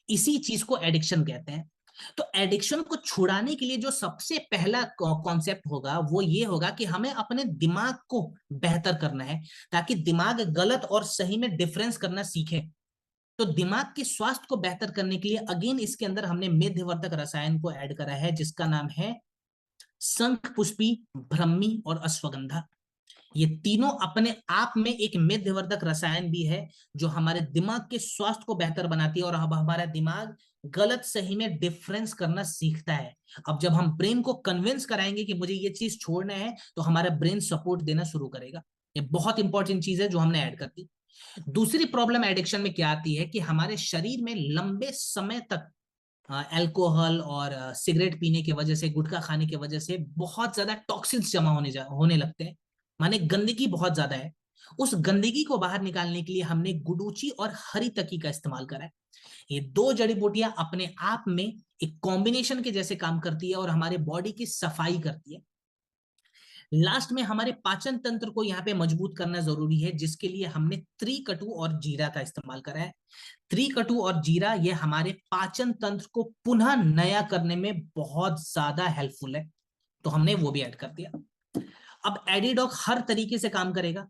इसी चीज को एडिक्शन कहते हैं। तो एडिक्शन को छुड़ाने के लिए जो सबसे पहला कॉन्सेप्ट होगा वो ये होगा कि हमें अपने दिमाग को बेहतर करना है, ताकि दिमाग गलत और सही में डिफरेंस करना सीखे। तो दिमाग के स्वास्थ्य को बेहतर करने के लिए अगेन इसके अंदर हमने मेध्यवर्धक रसायन को ऐड करा है, जिसका नाम है शंख पुष्पी, ब्रह्मी और अश्वगंधा। ये तीनों अपने आप में एक मेध्यवर्धक रसायन भी है, जो हमारे दिमाग के स्वास्थ्य को बेहतर बनाती है और अब हमारा दिमाग गलत सही में डिफरेंस करना सीखता है। अब जब हम ब्रेन को कन्विंस कराएंगे कि मुझे ये चीज छोड़ना है, तो हमारा ब्रेन सपोर्ट देना शुरू करेगा। ये बहुत इंपॉर्टेंट चीज है जो हमने ऐड कर दी। दूसरी प्रॉब्लम एडिक्शन में क्या आती है कि हमारे शरीर में लंबे समय तक अल्कोहल और सिगरेट पीने की वजह से, गुटखा खाने की वजह से बहुत ज्यादा टॉक्सिन्स जमा होने लगते हैं। माने गंदगी बहुत ज्यादा है। उस गंदगी को बाहर निकालने के लिए हमने गुडुचि और हरी तकी का इस्तेमाल करा है। ये दो जड़ी बूटियां अपने आप में एक कॉम्बिनेशन के जैसे काम करती है और हमारे बॉडी की सफाई करती है। लास्ट में हमारे पाचन तंत्र को यहाँ पे मजबूत करना जरूरी है, जिसके लिए हमने त्रिकटु और जीरा का इस्तेमाल करा है। त्रिकटु और जीरा ये हमारे पाचन तंत्र को पुनः नया करने में बहुत ज्यादा हेल्पफुल है, तो हमने वो भी ऐड कर दिया। अब एडिडॉक हर तरीके से काम करेगा।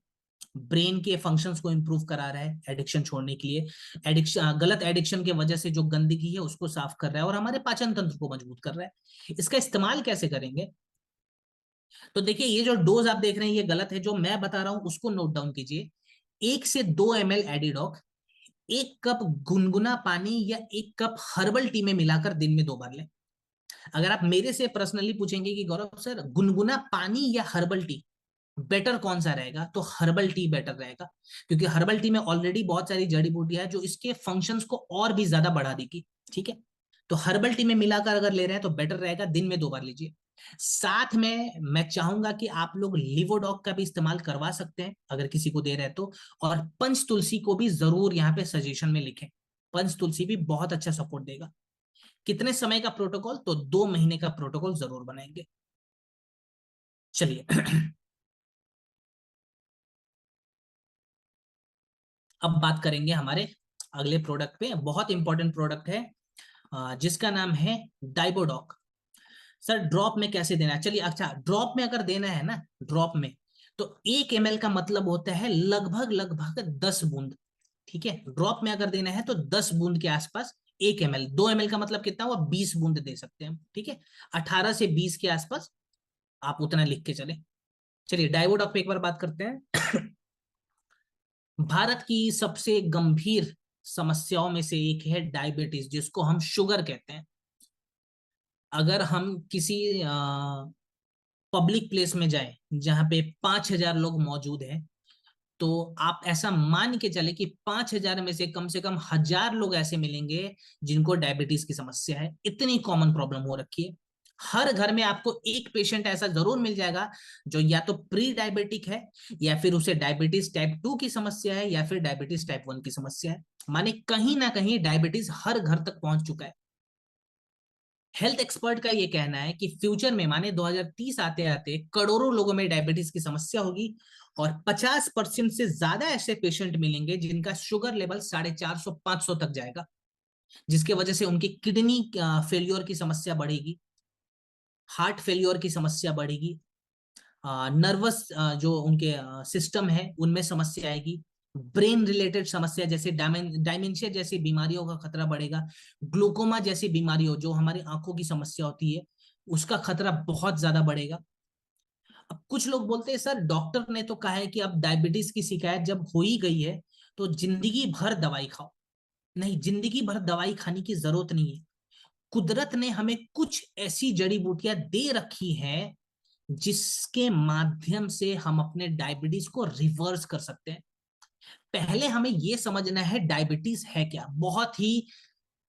ब्रेन के फंक्शंस को इंप्रूव करा रहा है एडिक्शन छोड़ने के लिए। एडिक्शन, गलत एडिक्शन की वजह से जो गंदगी है उसको साफ कर रहा है और हमारे पाचन तंत्र को मजबूत कर रहा है। इसका इस्तेमाल कैसे करेंगे? तो देखिए, ये जो डोज आप देख रहे हैं ये गलत है। जो मैं बता रहा हूं उसको नोट डाउन कीजिए। 1 से 2 ml एडिडॉक 1 कप गुनगुना पानी या 1 कप हर्बल टी में मिलाकर दिन में 2 बार लें। अगर आप मेरे से पर्सनली पूछेंगे कि गौरव सर गुनगुना पानी या हर्बल टी बेटर कौन सा रहेगा, तो हर्बल टी बेटर रहेगा। क्योंकि हर्बल टी में ऑलरेडी बहुत सारी जड़ी बूटियां है जो इसके फंक्शंस को और भी ज्यादा बढ़ा देगी, ठीक है। तो हर्बल टी में मिलाकर अगर ले रहे हैं तो बेटर रहेगा, दिन में 2 बार लीजिए। साथ में मैं चाहूंगा कि आप लोग लिवोडॉक का भी इस्तेमाल करवा सकते हैं अगर किसी को दे रहे हैं तो। और पंच तुलसी को भी जरूर यहाँ पे सजेशन में लिखें, पंच तुलसी भी बहुत अच्छा सपोर्ट देगा। कितने समय का प्रोटोकॉल? तो 2 महीने का प्रोटोकॉल जरूर बनाएंगे। चलिए अब बात करेंगे हमारे अगले प्रोडक्ट पे, बहुत इंपॉर्टेंट प्रोडक्ट है जिसका नाम है डाइबोडॉक। सर ड्रॉप में कैसे देना है? चलिए, अच्छा ड्रॉप में अगर देना है ना, ड्रॉप में तो 1 ml का मतलब होता है लगभग लगभग 10 बूंद। ठीक है, ड्रॉप में अगर देना है तो 10 बूंद के आसपास 1 ml। 2 ml का मतलब कितना हुआ? 20 बूंद दे सकते हैं हम। ठीक है, 18 से 20 के आसपास आप उतना लिख के चले। चलिए डाइवोडॉक पे एक बार बात करते हैं। भारत की सबसे गंभीर समस्याओं में से एक है डायबिटीज, जिसको हम शुगर कहते हैं। अगर हम किसी पब्लिक प्लेस में जाएं जहां पे 5,000 लोग मौजूद हैं, तो आप ऐसा मान के चले कि 5,000 में से कम 1,000 लोग ऐसे मिलेंगे जिनको डायबिटीज की समस्या है। इतनी कॉमन प्रॉब्लम हो रखी है। हर घर में आपको एक पेशेंट ऐसा जरूर मिल जाएगा जो या तो प्री डायबिटिक है, या फिर उसे डायबिटीज टाइप 2 की समस्या है, या फिर डायबिटीज टाइप 1 की समस्या है। माने कहीं ना कहीं डायबिटीज हर घर तक पहुंच चुका है। हेल्थ एक्सपर्ट का यह कहना है कि फ्यूचर में माने 2030 आते आते करोड़ों लोगों में डायबिटीज की समस्या होगी, और 50% से ज्यादा ऐसे पेशेंट मिलेंगे जिनका शुगर लेवल 450 500 तक जाएगा, जिसके वजह से उनकी किडनी फेल्योर की समस्या बढ़ेगी, हार्ट फेल्योर की समस्या बढ़ेगी, नर्वस जो उनके सिस्टम है उनमें समस्या आएगी, ब्रेन रिलेटेड समस्या जैसे डायमेंशिया जैसी बीमारियों का खतरा बढ़ेगा, ग्लूकोमा जैसी बीमारियों जो हमारी आंखों की समस्या होती है उसका खतरा बहुत ज्यादा बढ़ेगा। अब कुछ लोग बोलते हैं सर डॉक्टर ने तो कहा है कि अब डायबिटीज की शिकायत जब हो ही गई है तो जिंदगी भर दवाई खाओ। नहीं, जिंदगी भर दवाई खाने की जरूरत नहीं है। कुदरत ने हमें कुछ ऐसी जड़ी बूटियां दे रखी हैं जिसके माध्यम से हम अपने डायबिटीज को रिवर्स कर सकते हैं। पहले हमें यह समझना है डायबिटीज है क्या। बहुत ही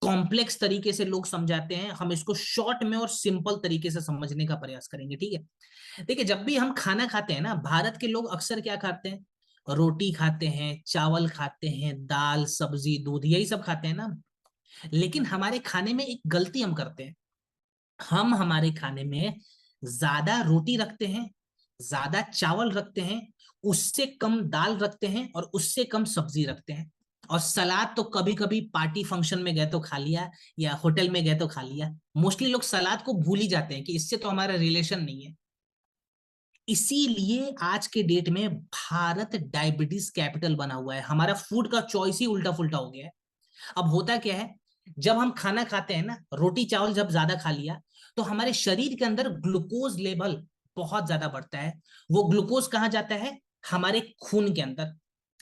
कॉम्प्लेक्स तरीके से लोग समझाते हैं, हम इसको शॉर्ट में और सिंपल तरीके से समझने का प्रयास करेंगे। ठीक है, देखिए जब भी हम खाना खाते हैं ना, भारत के लोग अक्सर क्या खाते हैं? रोटी खाते हैं, चावल खाते हैं, दाल सब्जी दूध यही सब खाते हैं ना। लेकिन हमारे खाने में एक गलती हम करते हैं, हम हमारे खाने में ज्यादा रोटी रखते हैं, ज्यादा चावल रखते हैं, उससे कम दाल रखते हैं, और उससे कम सब्जी रखते हैं। और सलाद तो कभी कभी पार्टी फंक्शन में गए तो खा लिया, या होटल में गए तो खा लिया। मोस्टली लोग सलाद को भूल ही जाते हैं कि इससे तो हमारा रिलेशन नहीं है। इसीलिए आज के डेट में भारत डायबिटीज कैपिटल बना हुआ है। हमारा फूड का चॉइस ही उल्टा फुल्टा हो गया है। अब होता क्या है, जब हम खाना खाते हैं ना, रोटी चावल जब ज्यादा खा लिया तो हमारे शरीर के अंदर ग्लूकोज लेवल बहुत ज्यादा बढ़ता है। वो ग्लूकोज कहाँ जाता है? हमारे खून के अंदर।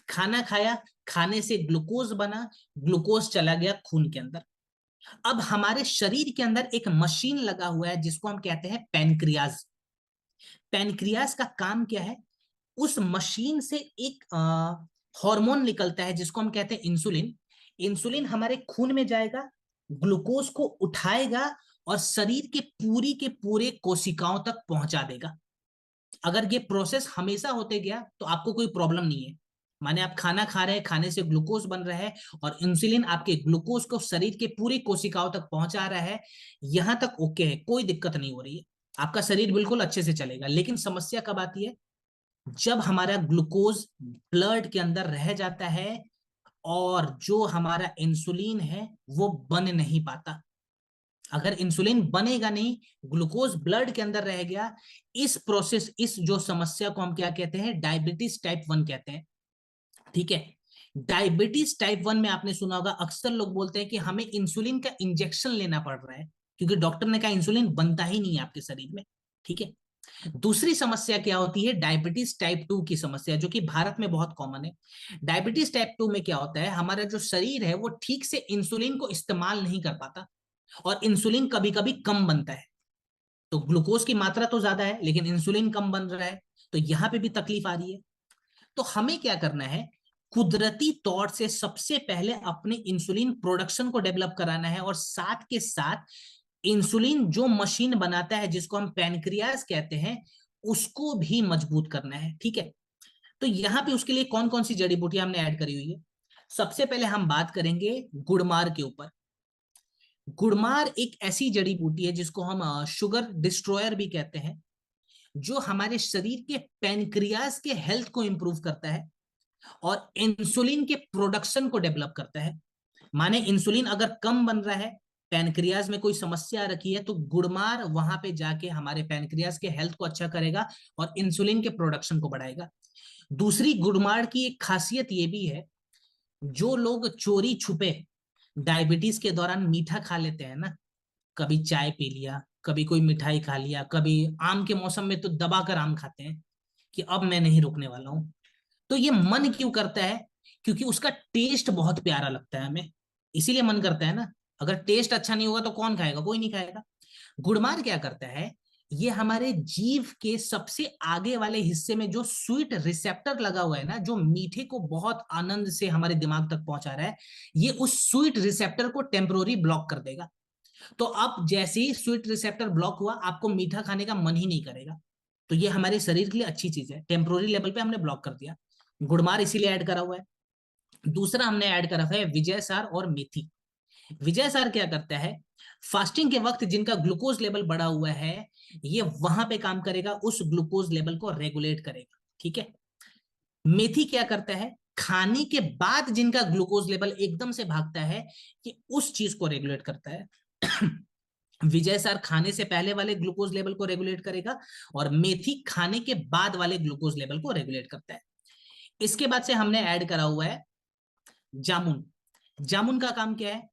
खाना खाया, खाने से ग्लूकोज बना, ग्लूकोज चला गया खून के अंदर। अब हमारे शरीर के अंदर एक मशीन लगा हुआ है जिसको हम कहते हैं पैनक्रियाज। पैनक्रियाज का काम क्या है? उस मशीन से एक हार्मोन निकलता है जिसको हम कहते हैं इंसुलिन। इंसुलिन हमारे खून में जाएगा, ग्लूकोज को उठाएगा, और शरीर के पूरे कोशिकाओं तक पहुंचा देगा। अगर ये प्रोसेस हमेशा होते गया तो आपको कोई प्रॉब्लम नहीं है। माने आप खाना खा रहे हैं, खाने से ग्लूकोज बन रहा है, और इंसुलिन आपके ग्लूकोज को शरीर के पूरी कोशिकाओं तक पहुंचा रहा है। यहां तक ओके है, कोई दिक्कत नहीं हो रही है, आपका शरीर बिल्कुल अच्छे से चलेगा। लेकिन समस्या कब आती है? जब हमारा ग्लूकोज ब्लड के अंदर रह जाता है और जो हमारा इंसुलिन है वो बन नहीं पाता। अगर इंसुलिन बनेगा नहीं, ग्लूकोज ब्लड के अंदर रह गया, इस प्रोसेस, इस जो समस्या को हम क्या कहते हैं? डायबिटीज टाइप 1 कहते हैं। ठीक है, डायबिटीज टाइप 1 में आपने सुना होगा अक्सर लोग बोलते हैं कि हमें इंसुलिन का इंजेक्शन लेना पड़ रहा है, क्योंकि डॉक्टर ने कहा इंसुलिन बनता ही नहीं है आपके शरीर में। ठीक है, दूसरी समस्या क्या होती है? डायबिटीज टाइप 2 की समस्या, जो कि भारत में बहुत कॉमन है। डायबिटीज टाइप 2 में क्या होता है? हमारा जो शरीर है वो ठीक से इंसुलिन को इस्तेमाल नहीं कर पाता, और इंसुलिन कभी कभी कम बनता है। तो ग्लूकोज की मात्रा तो ज्यादा है लेकिन इंसुलिन कम बन रहा है, तो यहां पे भी तकलीफ आ रही है। तो हमें क्या करना है? कुदरती तौर से सबसे पहले अपने इंसुलिन प्रोडक्शन को डेवलप कराना है, और साथ के साथ इंसुलिन जो मशीन बनाता है जिसको हम पैनक्रियास कहते हैं, उसको भी मजबूत करना है। ठीक है, तो यहां पे उसके लिए कौन कौन सी जड़ी बूटियां हमने ऐड करी हुई है। सबसे पहले हम बात करेंगे गुड़मार के ऊपर। गुड़मार एक ऐसी जड़ी बूटी है जिसको हम शुगर डिस्ट्रॉयर भी कहते हैं, जो हमारे शरीर के पैनक्रियास के हेल्थ को इंप्रूव करता है और इंसुलिन के प्रोडक्शन को डेवलप करता है। माने इंसुलिन अगर कम बन रहा है, पैनक्रियाज में कोई समस्या आ रखी है, तो गुड़मार वहां पे जाके हमारे पैनक्रियाज के हेल्थ को अच्छा करेगा और इंसुलिन के प्रोडक्शन को बढ़ाएगा। दूसरी गुड़मार की एक खासियत ये भी है, जो लोग चोरी छुपे डायबिटीज के दौरान मीठा खा लेते हैं ना, कभी चाय पी लिया, कभी कोई मिठाई खा लिया, कभी आम के मौसम में तो दबाकर आम खाते हैं कि अब मैं नहीं रुकने वाला हूं, तो ये मन क्यों करता है? क्योंकि उसका टेस्ट बहुत प्यारा लगता है हमें, इसीलिए मन करता है ना। अगर टेस्ट अच्छा नहीं होगा तो कौन खाएगा? कोई नहीं खाएगा। गुड़मार क्या करता है, ये हमारे जीभ के सबसे आगे वाले हिस्से में जो स्वीट रिसेप्टर लगा हुआ है ना, जो मीठे को बहुत आनंद से हमारे दिमाग तक पहुंचा रहा है, ये उस स्वीट रिसेप्टर को टेम्पोररी ब्लॉक कर देगा। तो अब जैसे ही स्वीट रिसेप्टर ब्लॉक हुआ, आपको मीठा खाने का मन ही नहीं करेगा। तो ये हमारे शरीर के लिए अच्छी चीज है, टेम्पोररी लेवल पे हमने ब्लॉक कर दिया। गुड़मार इसीलिए ऐड करा हुआ है। दूसरा हमने ऐड करा है विजय सार और मेथी। विजय सार क्या करता है, फास्टिंग के वक्त जिनका ग्लूकोज लेवल बढ़ा हुआ है, ये वहां पे काम करेगा, उस ग्लूकोज लेवल को रेगुलेट करेगा। ठीक है। मेथी क्या करता है, खाने के बाद जिनका ग्लूकोज लेवल एकदम से भागता है, कि उस चीज को रेगुलेट करता है। विजय सार खाने से पहले वाले ग्लूकोज लेवल को रेगुलेट करेगा, और मेथी खाने के बाद वाले ग्लूकोज लेवल को रेगुलेट करता है। इसके बाद से हमने ऐड करा हुआ है जामुन। जामुन का काम क्या है?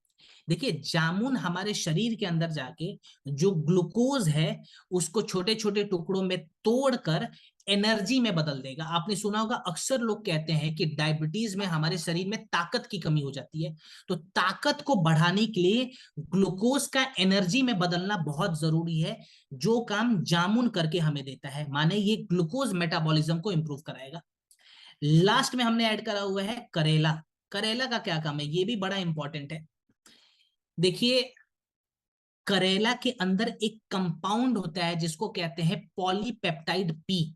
देखिए, जामुन हमारे शरीर के अंदर जाके जो ग्लूकोज है उसको छोटे छोटे टुकड़ों में तोड़कर एनर्जी में बदल देगा। आपने सुना होगा, अक्सर लोग कहते हैं कि डायबिटीज में हमारे शरीर में ताकत की कमी हो जाती है, तो ताकत को बढ़ाने के लिए ग्लूकोज का एनर्जी में बदलना बहुत जरूरी है, जो काम जामुन करके हमें देता है। माने ये ग्लूकोज मेटाबॉलिज्म को इंप्रूव कराएगा। लास्ट में हमने ऐड करा हुआ है करेला। करेला का क्या काम है, ये भी बड़ा इंपॉर्टेंट है। देखिए, करेला के अंदर एक कंपाउंड होता है जिसको कहते हैं पॉलीपेप्टाइड पी।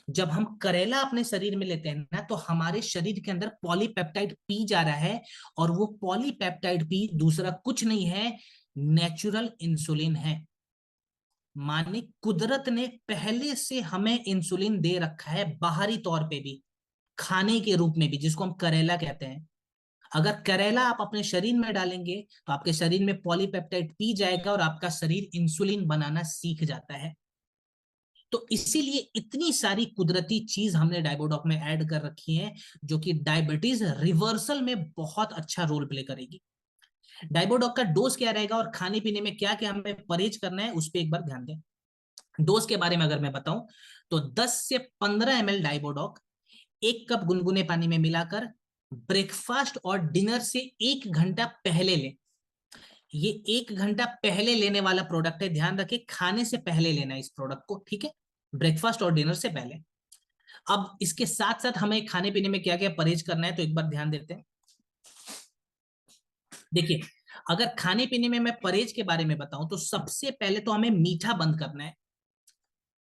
जब हम करेला अपने शरीर में लेते हैं ना, तो हमारे शरीर के अंदर पॉलीपेप्टाइड पी जा रहा है, और वो पॉलीपेप्टाइड पी दूसरा कुछ नहीं है, नेचुरल इंसुलिन है। माने कुदरत ने पहले से हमें इंसुलिन दे रखा है, बाहरी तौर पे भी, खाने के रूप में भी, जिसको हम करेला कहते हैं। अगर करेला आप अपने शरीर में डालेंगे, तो आपके शरीर में पॉलीपेप्टाइड पी जाएगा और आपका शरीर इंसुलिन बनाना सीख जाता है। तो इसीलिए इतनी सारी कुदरती चीज हमने डायबोडॉक में ऐड कर रखी है, जो कि डायबिटीज रिवर्सल में बहुत अच्छा रोल प्ले करेगी। डायबोडॉक का डोज क्या रहेगा और खाने पीने में क्या क्या हमें परहेज करना है, उस पर एक बार ध्यान दें। डोज के बारे में अगर मैं बताऊं, तो 10 से 15 ml डायबोडॉक 1 कप गुनगुने पानी में मिलाकर ब्रेकफास्ट और डिनर से 1 घंटा पहले लें। ये 1 घंटा पहले लेने वाला प्रोडक्ट है, ध्यान रखें, खाने से पहले लेना है इस प्रोडक्ट को। ठीक है, ब्रेकफास्ट और डिनर से पहले। अब इसके साथ साथ हमें खाने पीने में क्या क्या परहेज करना है, तो एक बार ध्यान देते हैं। देखिए, अगर खाने पीने में मैं परहेज के बारे में बताऊं, तो सबसे पहले तो हमें मीठा बंद करना है।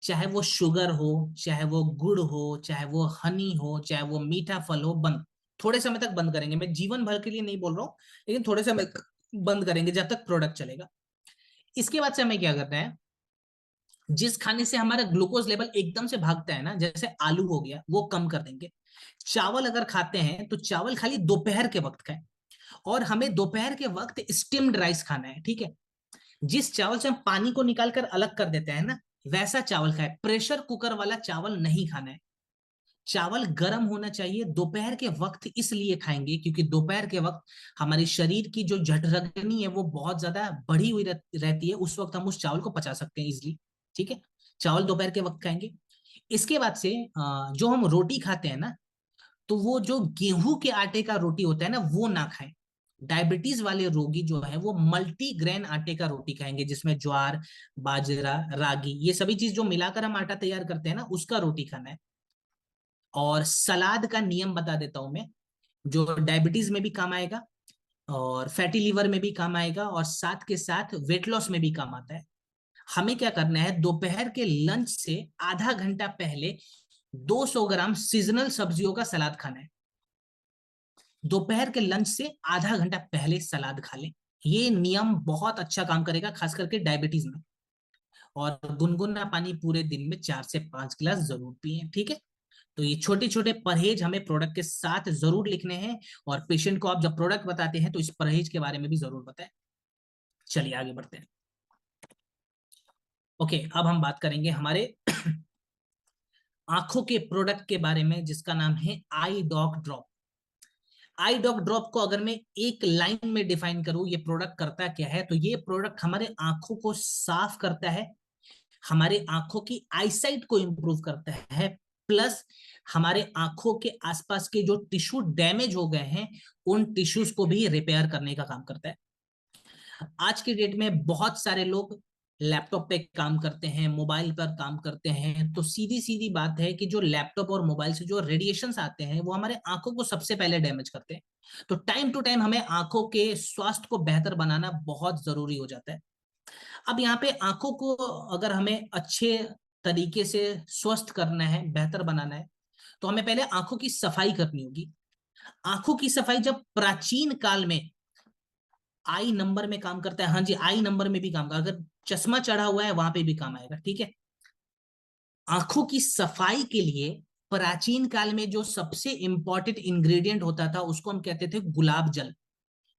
चाहे वो शुगर हो, चाहे वो गुड़ हो, चाहे वो हनी हो, चाहे वो मीठा फल हो, बंद। थोड़े समय तक बंद करेंगे, मैं जीवन भर के लिए नहीं बोल रहा हूं, लेकिन थोड़े समय बंद करेंगे जब तक प्रोडक्ट चलेगा। इसके बाद से हमें क्या करना है, जिस खाने से हमारा ग्लूकोज लेवल एकदम से भागता है ना, जैसे आलू हो गया, वो कम कर देंगे। चावल अगर खाते हैं तो चावल खाली दोपहर के वक्त खाएं, और हमें दोपहर के वक्त स्टीम्ड राइस खाना है। ठीक है, जिस चावल से हम पानी को निकाल कर अलग कर देते हैं ना, वैसा चावल खाए। प्रेशर कुकर वाला चावल नहीं खाना है। चावल गर्म होना चाहिए दोपहर के वक्त, इसलिए खाएंगे क्योंकि दोपहर के वक्त हमारे शरीर की जो जठरग्नि है वो बहुत ज्यादा बढ़ी हुई रहती है, उस वक्त हम उस चावल को पचा सकते हैं इजिली। ठीक है, चावल दोपहर के वक्त खाएंगे। इसके बाद से जो हम रोटी खाते हैं ना, तो वो जो गेहूं के आटे का रोटी होता है ना, वो ना खाएं। डायबिटीज वाले रोगी जो है वो मल्टी ग्रेन आटे का रोटी खाएंगे, जिसमें ज्वार, बाजरा, रागी, ये सभी चीज जो मिलाकर हम आटा तैयार करते हैं ना, उसका रोटी खाना है। और सलाद का नियम बता देता हूं मैं, जो डायबिटीज में भी काम आएगा और फैटी लीवर में भी काम आएगा और साथ के साथ वेट लॉस में भी काम आता है। हमें क्या करना है, दोपहर के लंच से आधा घंटा पहले 200 ग्राम सीजनल सब्जियों का सलाद खाना है। दोपहर के लंच से आधा घंटा पहले सलाद खा लें। ये नियम बहुत अच्छा काम करेगा, खास करके डायबिटीज में। और गुनगुना पानी पूरे दिन में 4 से 5 गिलास जरूर पिए, ठीक है। तो ये छोटे छोटे परहेज हमें प्रोडक्ट के साथ जरूर लिखने हैं, और पेशेंट को आप जब प्रोडक्ट बताते हैं तो इस परहेज के बारे में भी जरूर बताएं। चलिए आगे बढ़ते हैं। ओके, अब हम बात करेंगे हमारे आंखों के प्रोडक्ट के बारे में, जिसका नाम है आई डॉक ड्रॉप। आई डॉक ड्रॉप को अगर मैं एक लाइन में डिफाइन करूं, ये प्रोडक्ट करता क्या है, तो ये प्रोडक्ट हमारे आंखों को साफ करता है, हमारे आंखों की आईसाइट को इंप्रूव करता है, प्लस हमारे आंखों के आसपास के जो टिश्यू डैमेज हो गए हैं उन टिश्यूज को भी रिपेयर करने का काम करता है। आज की डेट में बहुत सारे लोग लैपटॉप पे काम करते हैं, मोबाइल पर काम करते हैं, तो सीधी सीधी बात है कि जो लैपटॉप और मोबाइल से जो रेडिएशंस आते हैं वो हमारे आंखों को सबसे पहले डैमेज करते हैं। तो टाइम टू टाइम हमें आंखों के स्वास्थ्य को बेहतर बनाना बहुत जरूरी हो जाता है। अब यहाँ पे आंखों को अगर हमें अच्छे तरीके से स्वस्थ करना है, बेहतर बनाना है, तो हमें पहले आंखों की सफाई करनी होगी। आंखों की सफाई जब प्राचीन काल में आई नंबर में काम करता है, हाँ जी, आई नंबर में भी काम करता है, अगर चश्मा चढ़ा हुआ है वहां पे भी काम आएगा, ठीक है। आंखों की सफाई के लिए प्राचीन काल में जो सबसे इंपॉर्टेंट इंग्रेडिएंट होता था उसको हम कहते थे गुलाब जल।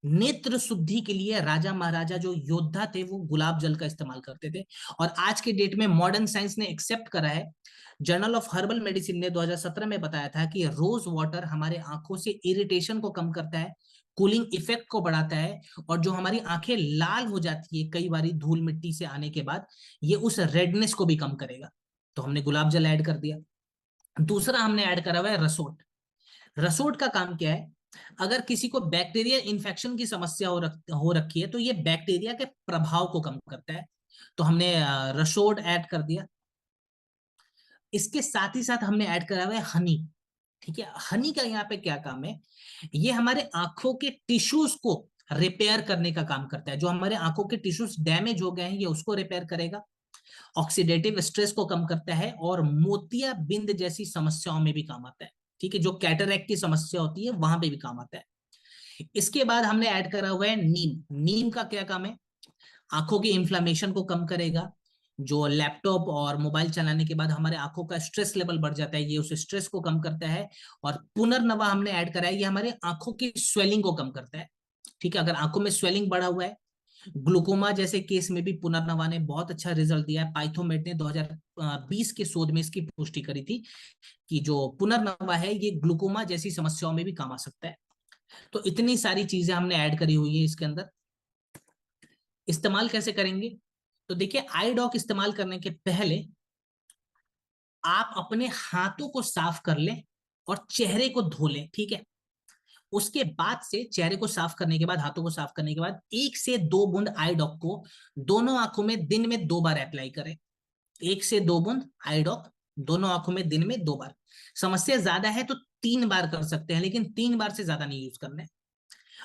नेत्र शुद्धि के लिए राजा महाराजा जो योद्धा थे वो गुलाब जल का इस्तेमाल करते थे। और आज के डेट में मॉडर्न साइंस ने एक्सेप्ट करा है, जर्नल ऑफ हर्बल मेडिसिन ने 2017 में बताया था कि रोज वाटर हमारे आंखों से इरिटेशन को कम करता है, कूलिंग इफेक्ट को बढ़ाता है, और जो हमारी आंखें लाल हो जाती है कई बारी धूल मिट्टी से आने के बाद, ये उस रेडनेस को भी कम करेगा। तो हमने गुलाब जल ऐड कर दिया। दूसरा हमने ऐड करा हुआ है रसोट। रसोट का काम क्या है, अगर किसी को बैक्टीरियल इन्फेक्शन की समस्या हो रखी है तो ये बैक्टीरिया के प्रभाव को कम करता है, तो हमने रसोट ऐड कर दिया। इसके साथ ही साथ हमने ऐड करा हुआ है हनी, ठीक है। हनी का यहाँ पे क्या काम है, ये हमारे आंखों के टिश्यूज को रिपेयर करने का काम करता है। जो हमारे आंखों के टिश्यूज डैमेज हो गए हैं ये उसको रिपेयर करेगा, ऑक्सीडेटिव स्ट्रेस को कम करता है, और मोतिया बिंद जैसी समस्याओं में भी काम आता है, ठीक है। जो कैटरैक्ट की समस्या होती है वहां पे भी काम आता है। इसके बाद हमने ऐड करा हुआ है नीम। नीम का क्या काम है, आंखों की इंफ्लेमेशन को कम करेगा। जो लैपटॉप और मोबाइल चलाने के बाद हमारे आंखों का स्ट्रेस लेवल बढ़ जाता है, ये उस स्ट्रेस को कम करता है। और पुनर्नवा हमने ऐड करा है, ये हमारे आंखों की स्वेलिंग को कम करता है, ठीक है। अगर आंखों में स्वेलिंग बढ़ा हुआ है, ग्लूकोमा जैसे केस में भी पुनर्नवा ने बहुत अच्छा रिजल्ट दिया है। पाइथोमेट ने 2020 के शोध में इसकी पुष्टि करी थी कि जो पुनर्नवा है ये ग्लूकोमा जैसी समस्याओं में भी काम आ सकता है। तो इतनी सारी चीजें हमने ऐड करी हुई है इसके अंदर। इस्तेमाल कैसे करेंगे, तो देखिए आई डॉक इस्तेमाल करने के पहले आप अपने हाथों को साफ कर लें और चेहरे को धो लें, ठीक है। उसके बाद से चेहरे को साफ करने के बाद, हाथों को साफ करने के बाद 1 से 2 बूंद आई डॉक को दोनों आंखों में दिन में 2 बार अप्लाई करें। 1 से 2 बूंद आई डॉक दोनों आंखों में दिन में 2 बार। समस्या ज्यादा है तो 3 बार कर सकते हैं, लेकिन 3 बार से ज्यादा नहीं यूज करना है।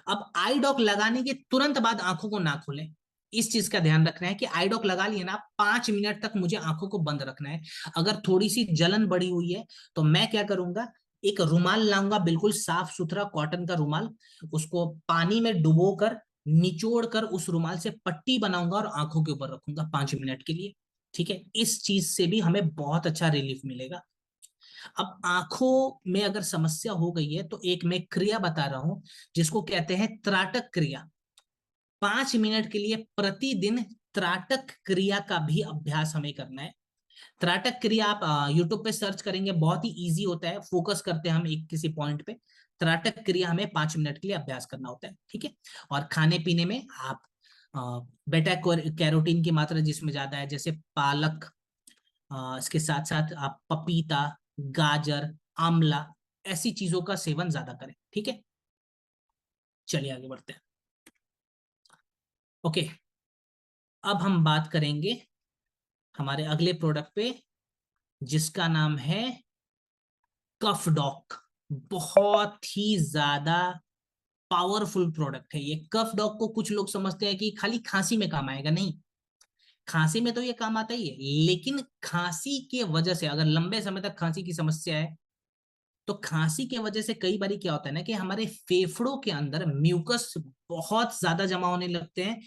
अब आई डॉक लगाने के तुरंत बाद आंखों को ना खोलें। इस चीज का ध्यान रखना है कि आई डॉक लगा लिए ना, 5 मिनट तक मुझे आंखों को बंद रखना है। अगर थोड़ी सी जलन बढ़ी हुई है तो मैं क्या करूंगा, एक रुमाल लाऊंगा, बिल्कुल साफ सुथरा कॉटन का रुमाल, उसको पानी में डुबो कर निचोड़ कर उस रुमाल से पट्टी बनाऊंगा और आंखों के ऊपर रखूंगा 5 मिनट के लिए, ठीक है। इस चीज से भी हमें बहुत अच्छा रिलीफ मिलेगा। अब आंखों में अगर समस्या हो गई है तो एक मैं क्रिया बता रहा हूं जिसको कहते हैं त्राटक क्रिया। 5 मिनट के लिए प्रतिदिन त्राटक क्रिया का भी अभ्यास हमें करना है। त्राटक क्रिया आप यूट्यूब पे सर्च करेंगे, बहुत ही इजी होता है, फोकस करते हैं हम एक किसी पॉइंट पे। त्राटक क्रिया हमें 5 मिनट के लिए अभ्यास करना होता है, ठीक है। और खाने पीने में आप बेटा कैरोटीन की मात्रा जिसमें ज्यादा है, जैसे पालक, इसके साथ साथ आप पपीता, गाजर, आंवला, ऐसी चीजों का सेवन ज्यादा करें, ठीक है। चलिए आगे बढ़ते हैं। ओके, अब हम बात करेंगे हमारे अगले प्रोडक्ट पे, जिसका नाम है कफ डॉक बहुत ही ज्यादा पावरफुल प्रोडक्ट है ये। कफ डॉग को कुछ लोग समझते हैं कि खाली खांसी में काम आएगा, नहीं, खांसी में तो ये काम आता ही है, लेकिन खांसी के वजह से अगर लंबे समय तक खांसी की समस्या है, तो खांसी के वजह से कई बार क्या होता है ना कि हमारे फेफड़ों के अंदर म्यूकस बहुत ज्यादा जमा होने लगते हैं,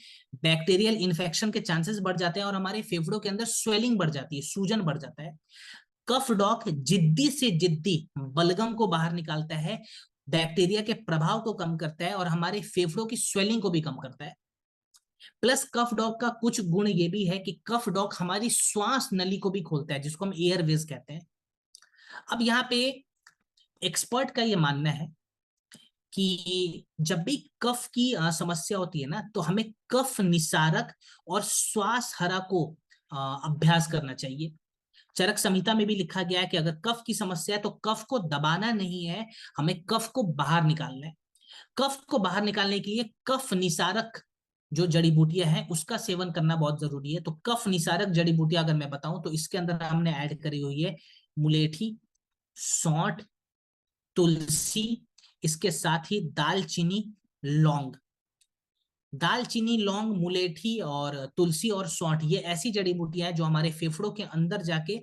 बैक्टीरियल इन्फेक्शन के चांसेस बढ़ जाते हैं और हमारे फेफड़ों के अंदर स्वेलिंग बढ़ जाती है, सूजन बढ़ जाता है। कफ डॉक जिद्दी से जिद्दी बलगम को बाहर निकालता है, बैक्टीरिया के प्रभाव को कम करता है और हमारे फेफड़ों की स्वेलिंग को भी कम करता है। प्लस कफ डॉग का कुछ गुण ये भी है कि कफ डॉग हमारी श्वास नली को भी खोलता है, जिसको हम एयरवेज कहते हैं। अब यहाँ पे एक्सपर्ट का ये मानना है कि जब भी कफ की समस्या होती है ना, तो हमें कफ निसारक और श्वास हरा को अभ्यास करना चाहिए। चरक संहिता में भी लिखा गया है कि अगर कफ की समस्या है तो कफ को दबाना नहीं है, हमें कफ को बाहर निकालना है। कफ को बाहर निकालने के लिए कफ निसारक जो जड़ी बूटियां हैं उसका सेवन करना बहुत जरूरी है। तो कफ निसारक जड़ी बूटियां अगर मैं बताऊं तो इसके अंदर हमने ऐड करी हुई है मुलेठी, सौंठ, तुलसी, इसके साथ ही दालचीनी, लौंग। दालचीनी, लौंग, मुलेठी और तुलसी और सौंठ ये ऐसी जड़ी बूटियां हैं जो हमारे फेफड़ों के अंदर जाके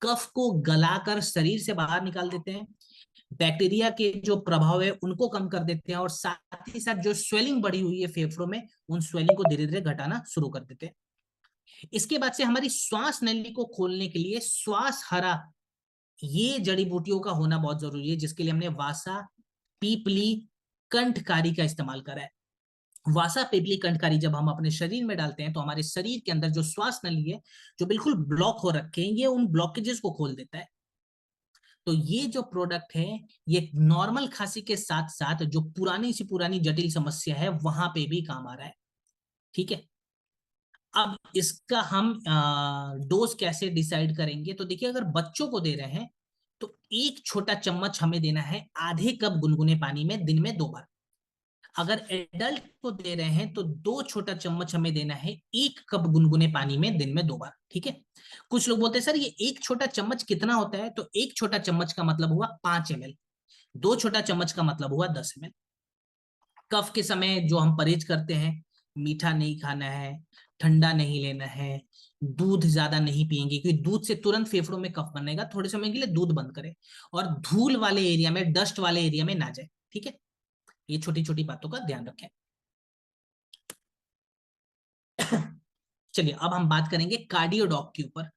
कफ को गलाकर शरीर से बाहर निकाल देते हैं, बैक्टीरिया के जो प्रभाव है उनको कम कर देते हैं और साथ ही साथ जो स्वेलिंग बढ़ी हुई है फेफड़ों में, उन स्वेलिंग को धीरे धीरे घटाना शुरू कर देते हैं। इसके बाद से हमारी श्वास नली को खोलने के लिए श्वास हरा ये जड़ी बूटियों का होना बहुत जरूरी है, जिसके लिए हमने वासा, पीपली, कंठकारी का इस्तेमाल करा है। वासा, पीपली, कंठकारी जब हम अपने शरीर में डालते हैं तो हमारे शरीर के अंदर जो श्वास नली है जो बिल्कुल ब्लॉक हो रखे हैं, ये उन ब्लॉकेजेस को खोल देता है। तो ये जो प्रोडक्ट है ये नॉर्मल खांसी के साथ साथ जो पुरानी से पुरानी जटिल समस्या है वहां पे भी काम आ रहा है। ठीक है, अब इसका हम डोज कैसे डिसाइड करेंगे? तो देखिए, अगर बच्चों को दे रहे हैं तो एक छोटा चम्मच हमें देना है आधे कप गुनगुने पानी में दिन में 2 बार। अगर एडल्ट को दे रहे हैं तो 2 छोटा चम्मच हमें देना है 1 कप गुनगुने पानी में दिन में 2 बार। ठीक है, कुछ लोग बोलते हैं सर ये 1 छोटा चम्मच कितना होता है? तो 1 छोटा चम्मच का मतलब हुआ 5 ml, 2 छोटा चम्मच का मतलब हुआ 10 ml। कफ के समय जो हम परहेज करते हैं, मीठा नहीं खाना है, ठंडा नहीं लेना है, दूध ज्यादा नहीं पिएंगे क्योंकि दूध से तुरंत फेफड़ों में कफ बनेगा, थोड़े समय के लिए दूध बंद करें और धूल वाले एरिया में, डस्ट वाले एरिया में ना जाए। ठीक है, ये छोटी छोटी बातों का ध्यान रखें। चलिए अब हम बात करेंगे कार्डियोडॉक के ऊपर।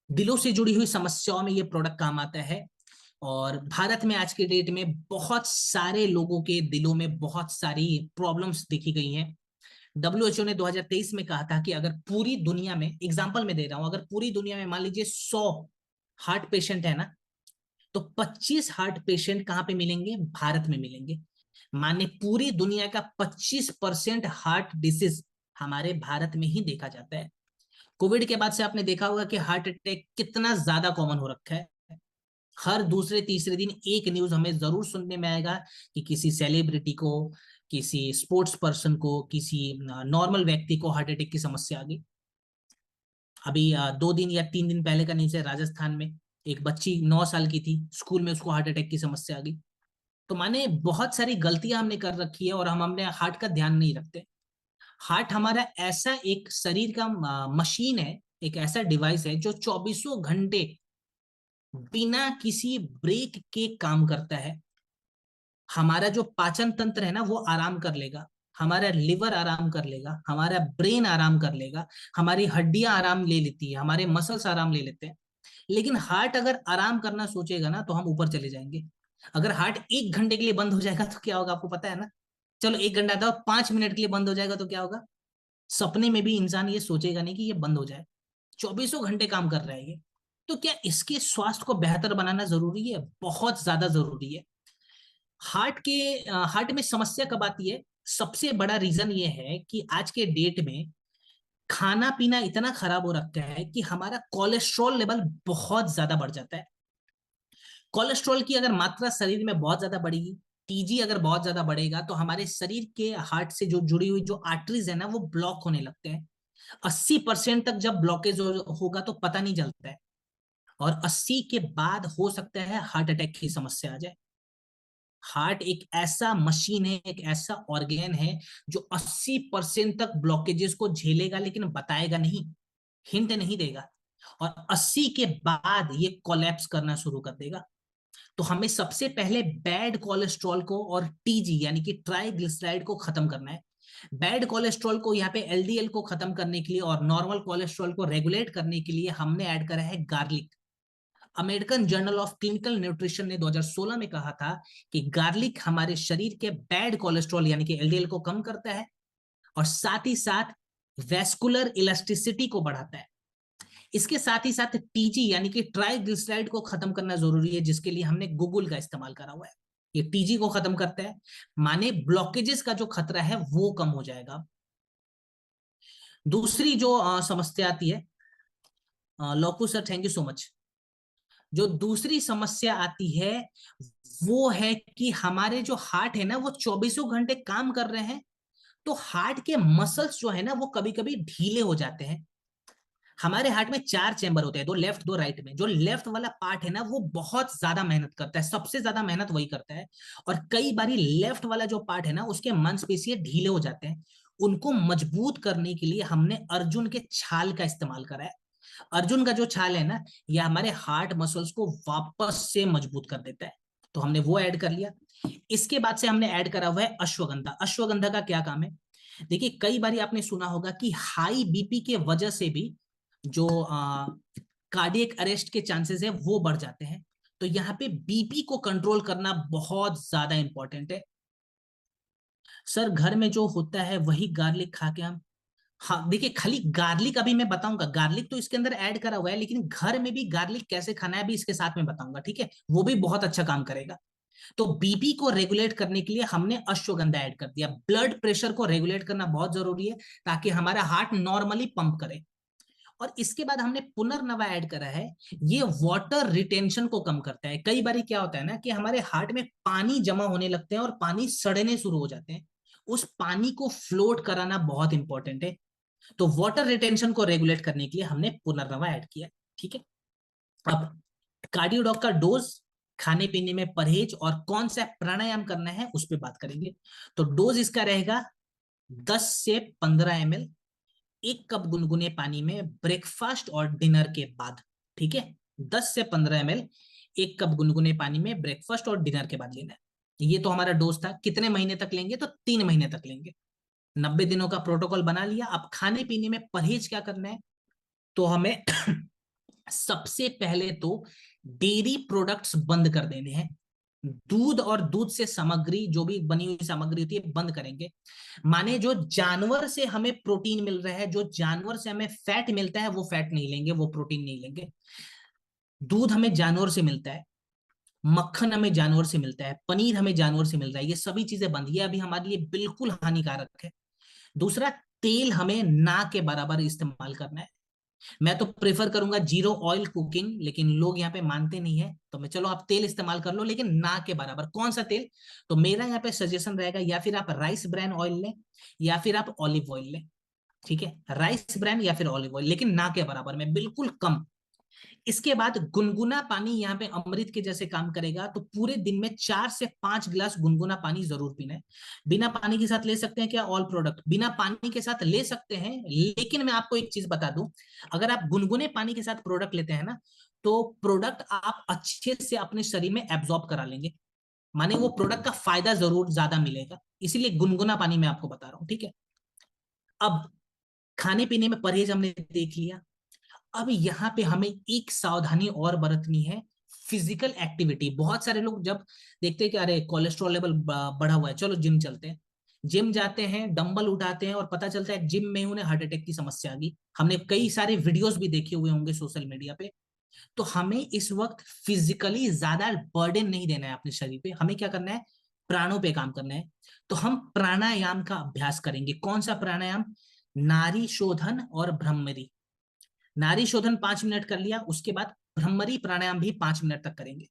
दिलों से जुड़ी हुई समस्याओं में ये प्रोडक्ट काम आता है और भारत में आज के डेट में बहुत सारे लोगों के दिलों में बहुत सारी प्रॉब्लम्स देखी गई हैं। डब्ल्यूएचओ ने 2023 में कहा था कि अगर पूरी दुनिया में, एग्जांपल में दे रहा हूं, अगर पूरी दुनिया में मान लीजिए 100 हार्ट पेशेंट है ना, तो 25 हार्ट पेशेंट कहां पे मिलेंगे? भारत में मिलेंगे। माने पूरी दुनिया का 25% हार्ट डिसीज हमारे भारत में ही देखा जाता है। कोविड के बाद से आपने देखा होगा कि हार्ट अटैक कितना ज्यादा कॉमन हो रखा है। हर दूसरे तीसरे दिन एक न्यूज हमें जरूर सुनने में आएगा कि किसी सेलिब्रिटी को, किसी स्पोर्ट्स पर्सन को, किसी नॉर्मल व्यक्ति को हार्ट अटैक की समस्या आ गई। अभी 2 दिन या 3 दिन पहले का न्यूज है, राजस्थान में एक बच्ची 9 साल की थी, स्कूल में उसको हार्ट अटैक की समस्या आ गई। तो माने बहुत सारी गलतियां हमने कर रखी है और हम हमने हार्ट का ध्यान नहीं रखते। हार्ट हमारा ऐसा एक शरीर का मशीन है, एक ऐसा डिवाइस है जो 24 घंटे बिना किसी ब्रेक के काम करता है। हमारा जो पाचन तंत्र है ना वो आराम कर लेगा, हमारा लिवर आराम कर लेगा, हमारा ब्रेन आराम कर लेगा, हमारी हड्डियां आराम ले लेती है, हमारे मसल्स आराम ले लेते हैं। लेकिन हार्ट अगर आराम करना सोचेगा ना तो हम ऊपर चले जाएंगे। अगर हार्ट 1 घंटे के लिए बंद हो जाएगा तो क्या होगा आपको पता है ना? चलो 1 घंटा था, 5 मिनट के लिए बंद हो जाएगा तो क्या होगा? सपने में भी इंसान ये सोचेगा नहीं कि ये बंद हो जाए। 24 घंटे काम कर रहा है ये। तो क्या इसके स्वास्थ्य को बेहतर बनाना जरूरी है? बहुत ज्यादा जरूरी है। हार्ट में समस्या कब आती है? सबसे बड़ा रीजन ये है कि आज के डेट में खाना पीना इतना खराब हो रखा है कि हमारा कोलेस्ट्रॉल लेवल बहुत ज्यादा बढ़ जाता है। कोलेस्ट्रॉल की अगर मात्रा शरीर में बहुत ज्यादा बढ़ेगी, टीजी अगर बहुत ज्यादा बढ़ेगा, तो हमारे शरीर के हार्ट से जो जुड़ी हुई जो आर्टरीज है ना वो ब्लॉक होने लगते हैं। 80% तक जब ब्लॉकेज होगा तो पता नहीं चलता है। और 80 के बाद हो सकता है हार्ट अटैक की समस्या आ जाए। हार्ट एक ऐसा मशीन है, एक ऐसा ऑर्गेन है जो 80% तक ब्लॉकेजेस को झेलेगा, लेकिन बताएगा नहीं, हिंट नहीं देगा, और 80 के बाद ये कोलैप्स करना शुरू कर देगा। तो हमें सबसे पहले बैड कोलेस्ट्रॉल को और टीजी यानी कि ट्राइग्लिसराइड को खत्म करना है। बैड कोलेस्ट्रॉल को यहाँ पे एलडीएल को खत्म करने के लिए और नॉर्मल कोलेस्ट्रॉल को रेगुलेट करने के लिए हमने ऐड करा है garlic. American journal of clinical nutrition ने 2016 में कहा था कि गार्लिक हमारे शरीर के बैड कोलेस्ट्रॉल यानी कि एलडीएल को कम करता है और साथ ही साथ वेस्कुलर इलास्टिसिटी को बढ़ाता है। इसके साथ ही साथ टीजी यानी कि ट्राइग्लिसराइड को खत्म करना जरूरी है, जिसके लिए हमने गूगल का इस्तेमाल करा हुआ है। ये टीजी को खत्म करता है, माने ब्लॉकेजेस का जो खतरा है वो कम हो जाएगा। दूसरी जो समस्या आती है, लोकू sir thank you so much. जो दूसरी समस्या आती है वो है कि हमारे जो हार्ट है ना वो 24 घंटे काम कर रहे हैं, तो हार्ट के मसल्स जो है ना वो कभी कभी ढीले हो जाते हैं। हमारे हार्ट में 4 चैम्बर होते हैं, दो लेफ्ट दो राइट में। जो लेफ्ट वाला पार्ट है ना वो बहुत ज्यादा मेहनत करता है, सबसे ज्यादा मेहनत वही करता है। और कई बारी लेफ्ट वाला जो पार्ट है ना उसके मांसपेशियां ढीले हो जाते हैं। उनको मजबूत करने के लिए हमने अर्जुन के छाल का इस्तेमाल करा है। अर्जुन का जो छाल है ना ये हमारे हार्ट मसल्स को वापस से मजबूत कर देता है, तो हमने वो ऐड कर लिया। इसके बाद से हमने ऐड करा हुआ है अश्वगंधा। अश्वगंधा का क्या काम है? देखिए कई बार आपने सुना होगा कि हाई बीपी के वजह से भी जो कार्डियक अरेस्ट के चांसेस है वो बढ़ जाते हैं। तो यहाँ पे बीपी को कंट्रोल करना बहुत ज्यादा इंपॉर्टेंट है। सर घर में जो होता है वही गार्लिक खा के हम, हाँ देखिए खाली गार्लिक अभी मैं बताऊंगा, गार्लिक तो इसके अंदर ऐड करा हुआ है, लेकिन घर में भी गार्लिक कैसे खाना है अभी इसके साथ में बताऊंगा, ठीक है? वो भी बहुत अच्छा काम करेगा। तो बीपी को रेगुलेट करने के लिए हमने अश्वगंधा ऐड कर दिया। ब्लड प्रेशर को रेगुलेट करना बहुत जरूरी है ताकि हमारा हार्ट नॉर्मली पंप करे। और इसके बाद हमने पुनर्नवा ऐड करा है। ये वाटर रिटेंशन को कम करता है। कई बार क्या होता है ना कि हमारे हार्ट में पानी जमा होने लगते हैं और पानी सड़ने शुरू हो जाते हैं, उस पानी को फ्लोट कराना बहुत इंपॉर्टेंट है। तो वाटर रिटेंशन को रेगुलेट करने के लिए हमने पुनर्नवा ऐड किया, ठीक है? अब कार्डियोडॉक का डोज, खाने पीने में परहेज और कौन सा प्राणायाम करना है उस पर बात करेंगे। तो डोज इसका रहेगा 10 से 15 ml, 1 कप गुनगुने पानी में ब्रेकफास्ट और डिनर के बाद, ठीक है? 10 से 15 ml 1 कप गुनगुने पानी में ब्रेकफास्ट और डिनर के बाद लेना है। ये तो हमारा डोज था। कितने महीने तक लेंगे? तो 3 महीने तक लेंगे। 90 दिनों का प्रोटोकॉल बना लिया। अब खाने पीने में परहेज क्या करना है? तो हमें सबसे पहले तो डेयरी प्रोडक्ट्स बंद कर देने हैं। दूध और दूध से सामग्री, जो भी बनी हुई सामग्री होती है, बंद करेंगे। माने जो जानवर से हमें प्रोटीन मिल रहा है, जो जानवर से हमें फैट मिलता है, वो फैट नहीं लेंगे, वो प्रोटीन नहीं लेंगे। दूध हमें जानवर से मिलता है, मक्खन हमें जानवर से मिलता है, पनीर हमें जानवर से मिल रहा है, ये सभी चीजें बंद, ये अभी हमारे लिए बिल्कुल हानिकारक है। दूसरा, तेल हमें ना के बराबर इस्तेमाल करना है। मैं तो प्रेफर करूंगा जीरो ऑयल कुकिंग, लेकिन लोग यहाँ पे मानते नहीं है, तो मैं, चलो आप तेल इस्तेमाल कर लो लेकिन ना के बराबर। कौन सा तेल? तो मेरा यहाँ पे सजेशन रहेगा, या फिर आप राइस ब्रान ऑयल लें या फिर आप ऑलिव ऑयल लें, ठीक है? राइस ब्रान या फिर ऑलिव ऑयल, लेकिन ना के बराबर में, बिल्कुल कम। इसके बाद गुनगुना पानी यहाँ पे अमृत के जैसे काम करेगा। तो पूरे दिन में 4 से 5 गिलास गुनगुना पानी जरूर पीना है। बिना पानी के साथ ले सकते हैं क्या? ऑल प्रोडक्ट बिना पानी के साथ ले सकते हैं, लेकिन मैं आपको एक चीज बता दूं, अगर आप गुनगुने पानी के साथ प्रोडक्ट लेते हैं ना, तो प्रोडक्ट आप अच्छे से अपने शरीर में एब्जॉर्ब करा लेंगे, माने वो प्रोडक्ट का फायदा जरूर ज्यादा मिलेगा। इसीलिए गुनगुना पानी मैं आपको बता रहा हूं, ठीक है? अब खाने पीने में परहेज हमने देख लिया। अब यहाँ पे हमें एक सावधानी और बरतनी है, फिजिकल एक्टिविटी। बहुत सारे लोग जब देखते हैं कि अरे कोलेस्ट्रॉल लेवल बढ़ा हुआ है, चलो जिम चलते हैं। जिम जाते हैं, डंबल उठाते हैं और पता चलता है जिम में उन्हें हार्ट अटैक की समस्या आ गई। हमने कई सारे वीडियोस भी देखे हुए होंगे सोशल मीडिया पे। तो हमें इस वक्त फिजिकली ज्यादा बर्डन नहीं देना है अपने शरीर पे, हमें क्या करना है? प्राणों पे काम करना है। तो हम प्राणायाम का अभ्यास करेंगे। कौन सा प्राणायाम? नारी शोधन और ब्रह्मरी। नारी शोधन 5 मिनट कर लिया, उसके बाद भ्रमरी प्राणायाम भी 5 मिनट तक करेंगे।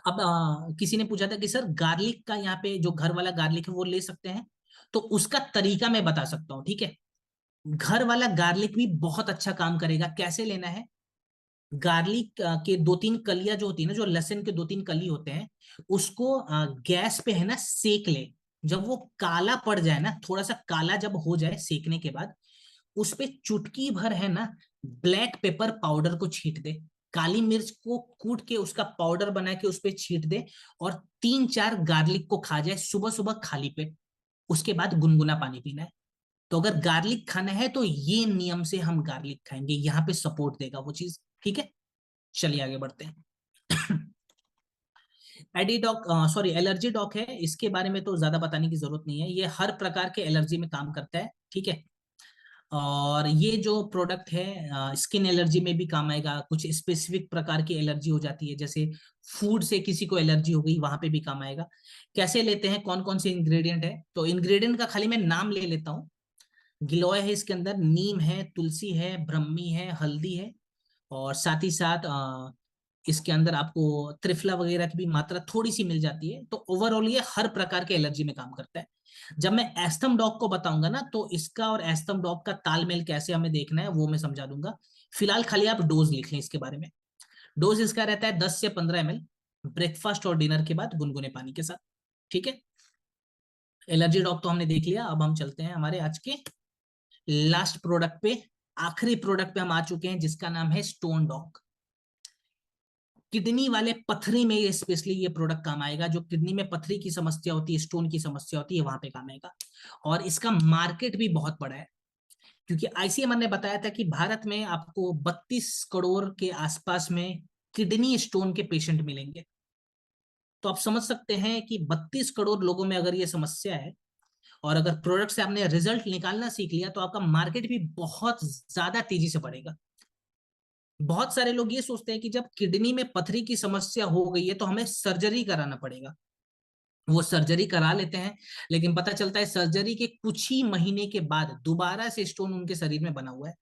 अब किसी ने पूछा था कि सर गार्लिक का यहाँ पे जो घर वाला गार्लिक है वो ले सकते हैं? तो उसका तरीका मैं बता सकता हूँ, ठीक है? घर वाला गार्लिक भी बहुत अच्छा काम करेगा। कैसे लेना है? गार्लिक के दो तीन कलियां जो होती है ना, जो लहसुन के दो तीन कली होते हैं, उसको गैस पे है ना सेक ले। जब वो काला पड़ जाए ना, थोड़ा सा काला जब हो जाए सेकने के बाद, उस पे चुटकी भर है ना ब्लैक पेपर पाउडर को छींट दे। काली मिर्च को कूट के उसका पाउडर बना के उस पे छींट दे, और 3-4 गार्लिक को खा जाए सुबह सुबह खाली पेट। उसके बाद गुनगुना पानी पीना है। तो अगर गार्लिक खाना है तो ये नियम से हम गार्लिक खाएंगे, यहाँ पे सपोर्ट देगा वो चीज। ठीक है, चलिए आगे बढ़ते हैं। एडिडॉक, सॉरी एलर्जी डॉक है, इसके बारे में तो ज्यादा बताने की जरूरत नहीं है, ये हर प्रकार के एलर्जी में काम करता है। ठीक है, और ये जो प्रोडक्ट है स्किन एलर्जी में भी काम आएगा। कुछ स्पेसिफिक प्रकार की एलर्जी हो जाती है, जैसे फूड से किसी को एलर्जी हो गई, वहां पे भी काम आएगा। कैसे लेते हैं, कौन कौन से इंग्रेडिएंट है, तो इंग्रेडिएंट का खाली मैं नाम ले लेता हूँ। गिलोय है इसके अंदर, नीम है, तुलसी है, ब्रह्मी है, हल्दी है, और साथ ही साथ इसके अंदर आपको त्रिफला वगैरह की भी मात्रा थोड़ी सी मिल जाती है। तो ओवरऑल ये हर प्रकार के एलर्जी में काम करता है। जब मैं एस्थम डॉग को बताऊंगा ना, तो इसका और एस्थम डॉग का तालमेल कैसे हमें देखना है वो मैं समझा दूंगा। फिलहाल खाली आप डोज लिख लें इसके बारे में। डोज इसका रहता है 10 से 15 ml, ब्रेकफास्ट और डिनर के बाद गुनगुने पानी के साथ। ठीक है, एलर्जी डॉग तो हमने देख लिया। अब हम चलते हैं हमारे आज के लास्ट प्रोडक्ट पे। आखिरी प्रोडक्ट पे हम आ चुके हैं, जिसका नाम है स्टोन डॉग। किडनी वाले पथरी में ये स्पेशली ये प्रोडक्ट काम आएगा। जो किडनी में पथरी की समस्या होती है, स्टोन की समस्या होती है, वहां पे काम आएगा। और इसका मार्केट भी बहुत बड़ा है, क्योंकि आईसीएमआर ने बताया था कि भारत में आपको 32 करोड़ के आसपास में किडनी स्टोन के पेशेंट मिलेंगे। तो आप समझ सकते हैं कि 32 करोड़ लोगों में अगर ये समस्या है, और अगर प्रोडक्ट से आपने रिजल्ट निकालना सीख लिया, तो आपका मार्केट भी बहुत ज्यादा तेजी से बढ़ेगा। बहुत सारे लोग ये सोचते हैं कि जब किडनी में पथरी की समस्या हो गई है तो हमें सर्जरी कराना पड़ेगा। वो सर्जरी करा लेते हैं, लेकिन पता चलता है सर्जरी के कुछ ही महीने के बाद दोबारा से स्टोन उनके शरीर में बना हुआ है।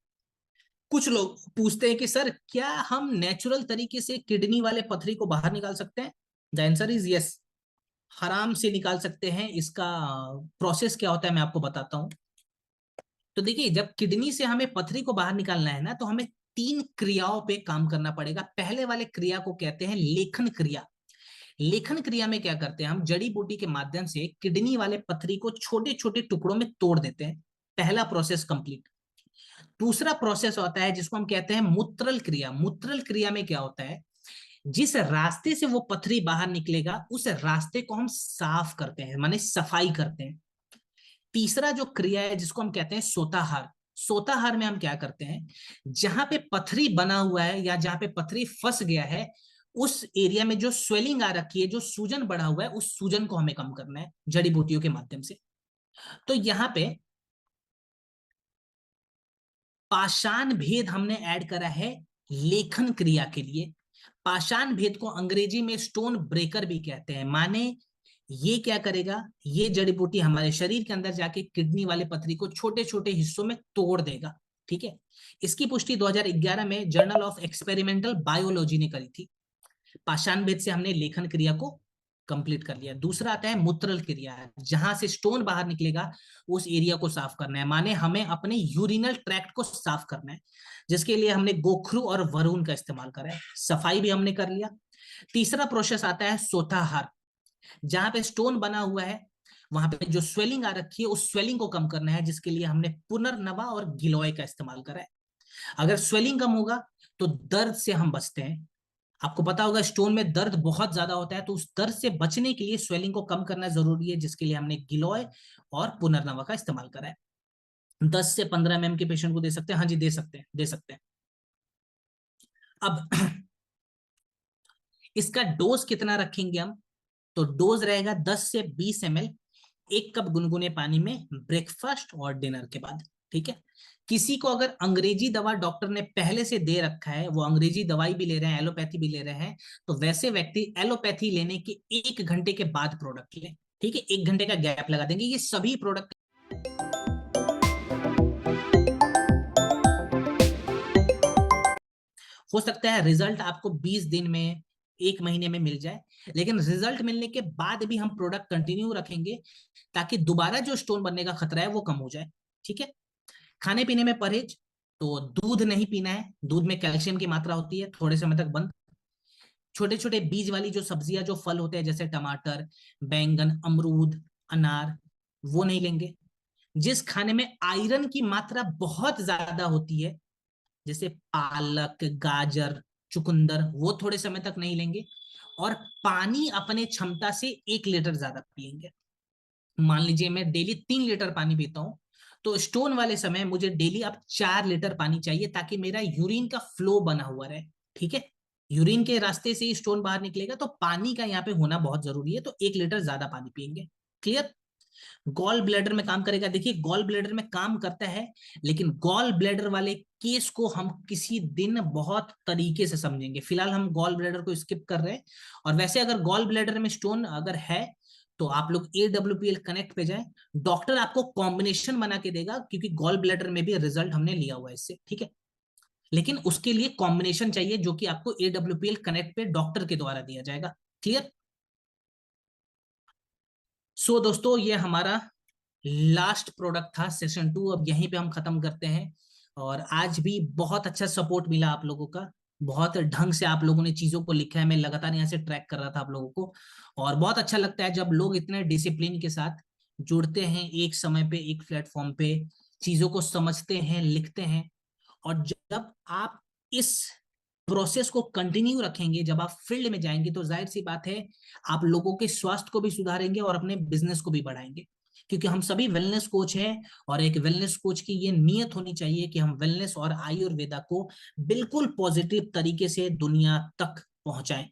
कुछ लोग पूछते हैं कि सर, क्या हम नेचुरल तरीके से किडनी वाले पथरी को बाहर निकाल सकते हैं? द आंसर इज यस, आराम से निकाल सकते हैं। इसका प्रोसेस क्या होता है मैं आपको बताता हूँ। तो देखिए, जब किडनी से हमें पथरी को बाहर निकालना है ना, तो हमें 3 क्रियाओं पे काम करना पड़ेगा। पहले वाले क्रिया को कहते हैं लेखन क्रिया। लेखन क्रिया में क्या करते हैं, हम जड़ी बूटी के माध्यम से किडनी वाले पथरी को छोटे छोटे टुकड़ों में तोड़ देते हैं। पहला प्रोसेस कंप्लीट। दूसरा प्रोसेस होता है जिसको हम कहते हैं मूत्रल क्रिया। मूत्रल क्रिया में क्या होता है, जिस रास्ते से वो पथरी बाहर निकलेगा उस रास्ते को हम साफ करते हैं, माने सफाई करते हैं। तीसरा जो क्रिया है जिसको हम कहते हैं सोताहार। सोताहार में हम क्या करते हैं, जहां पे पथरी बना हुआ है या जहां पे पथरी फंस गया है, उस एरिया में जो स्वेलिंग आ रखी है, जो सूजन बढ़ा हुआ है, उस सूजन को हमें कम करना है जड़ी बूटियों के माध्यम से। तो यहाँ पे पाषाण भेद हमने ऐड करा है लेखन क्रिया के लिए। पाषाण भेद को अंग्रेजी में स्टोन ब्रेकर भी कहते हैं। माने ये क्या करेगा, ये जड़ी बूटी हमारे शरीर के अंदर जाके किडनी वाले पथरी को छोटे छोटे हिस्सों में तोड़ देगा। ठीक है, इसकी पुष्टि 2011 में जर्नल ऑफ एक्सपेरिमेंटल बायोलॉजी ने करी थी। पाषाण भेद से हमने लेखन क्रिया को कंप्लीट कर लिया। दूसरा आता है मूत्रल क्रिया, जहां से स्टोन बाहर निकलेगा उस एरिया को साफ करना है। माने हमें अपने यूरिनल ट्रैक्ट को साफ करना है, जिसके लिए हमने गोखरू और वरुण का इस्तेमाल करा है। सफाई भी हमने कर लिया। तीसरा प्रोसेस आता है सोताहार। जहां पे स्टोन बना हुआ है, वहां पे जो स्वेलिंग आ रखी है, उस स्वेलिंग को कम करना है, जिसके लिए हमने पुनर्नवा और गिलोय का इस्तेमाल करा है। अगर स्वेलिंग कम होगा तो दर्द से हम बचते हैं। आपको पता होगा स्टोन में दर्द बहुत ज्यादा होता है, तो उस दर्द से बचने के लिए स्वेलिंग को कम करना जरूरी है, जिसके लिए हमने गिलोय और पुनर्नवा का इस्तेमाल करा है। 10 से 15 mm के पेशेंट को दे सकते हैं, हाँ जी दे सकते हैं, दे सकते हैं। अब इसका डोज कितना रखेंगे हम, तो डोज रहेगा 10 से 20 ml, 1 कप गुनगुने पानी में ब्रेकफास्ट और डिनर के बाद। ठीक है, किसी को अगर अंग्रेजी दवा डॉक्टर ने पहले से दे रखा है, वो अंग्रेजी दवाई भी ले रहे हैं, एलोपैथी भी ले रहे हैं, तो वैसे व्यक्ति एलोपैथी लेने के 1 घंटे के बाद प्रोडक्ट लें। ठीक है, 1 घंटे का गैप लगा देंगे। ये सभी प्रोडक्ट हो सकता है रिजल्ट आपको 20 दिन में, 1 महीने में मिल जाए, लेकिन रिजल्ट मिलने के बाद भी हम प्रोडक्ट कंटिन्यू रखेंगे, ताकि दोबारा जो स्टोन बनने का खतरा है वो कम हो जाए। ठीक है, खाने पीने में परहेज, तो दूध नहीं पीना है, दूध में कैल्शियम की मात्रा होती है, थोड़े समय तक बंद। छोटे छोटे बीज वाली जो सब्जियां, जो फल होते हैं, जैसे टमाटर, बैंगन, अमरूद, अनार, वो नहीं लेंगे। जिस खाने में आयरन की मात्रा बहुत ज्यादा होती है, जैसे पालक, गाजर, चुकंदर, वो थोड़े समय तक नहीं लेंगे। और पानी अपने क्षमता से 1 लीटर ज्यादा पिएंगे। मान लीजिए मैं डेली 3 लीटर पानी पीता हूं, तो स्टोन वाले समय मुझे डेली अब 4 लीटर पानी चाहिए, ताकि मेरा यूरिन का फ्लो बना हुआ रहे। ठीक है, यूरिन के रास्ते से ही स्टोन बाहर निकलेगा, तो पानी का यहाँ पे होना बहुत जरूरी है, तो 1 लीटर ज्यादा पानी पिएंगे। क्लियर? गॉल ब्लैडर में काम करेगा। देखिए, गॉल ब्लैडर में काम करता है, लेकिन गॉल ब्लैडर वाले केस को हम किसी दिन बहुत तरीके से समझेंगे। फिलहाल हम गॉल ब्लैडर को स्किप कर रहे हैं। और वैसे अगर गॉल ब्लैडर में स्टोन अगर है, तो आप लोग AWPL कनेक्ट पे जाएं। डॉक्टर आपको कॉम्बिनेशन बना के देगा, क्योंकि गॉल ब्लैडर में भी रिजल्ट हमने लिया हुआ है इससे। ठीक है, लेकिन उसके लिए कॉम्बिनेशन चाहिए, जो कि आपको AWPL कनेक्ट पे डॉक्टर के द्वारा दिया जाएगा। क्लियर? सो दोस्तों, ये हमारा लास्ट प्रोडक्ट था सेशन 2। अब यहीं पे हम खत्म करते हैं। और आज भी बहुत अच्छा सपोर्ट मिला आप लोगों का। बहुत ढंग से आप लोगों ने चीजों को लिखा है, मैं लगातार यहाँ से ट्रैक कर रहा था आप लोगों को। और बहुत अच्छा लगता है जब लोग इतने डिसिप्लिन के साथ जुड़ते हैं, एक समय पे एक प्लेटफॉर्म पे चीजों को समझते हैं, लिखते हैं। और जब आप इस प्रोसेस को कंटिन्यू रखेंगे, जब आप फील्ड में जाएंगे, तो जाहिर सी बात है आप लोगों के स्वास्थ्य को भी सुधारेंगे और अपने बिजनेस को भी बढ़ाएंगे। क्योंकि हम सभी वेलनेस कोच हैं, और एक वेलनेस कोच की ये नीयत होनी चाहिए कि हम वेलनेस और आयुर्वेदा को बिल्कुल पॉजिटिव तरीके से दुनिया तक पहुंचाएं।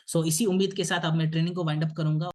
सो इसी उम्मीद के साथ अब मैं ट्रेनिंग को वाइंड अप करूंगा।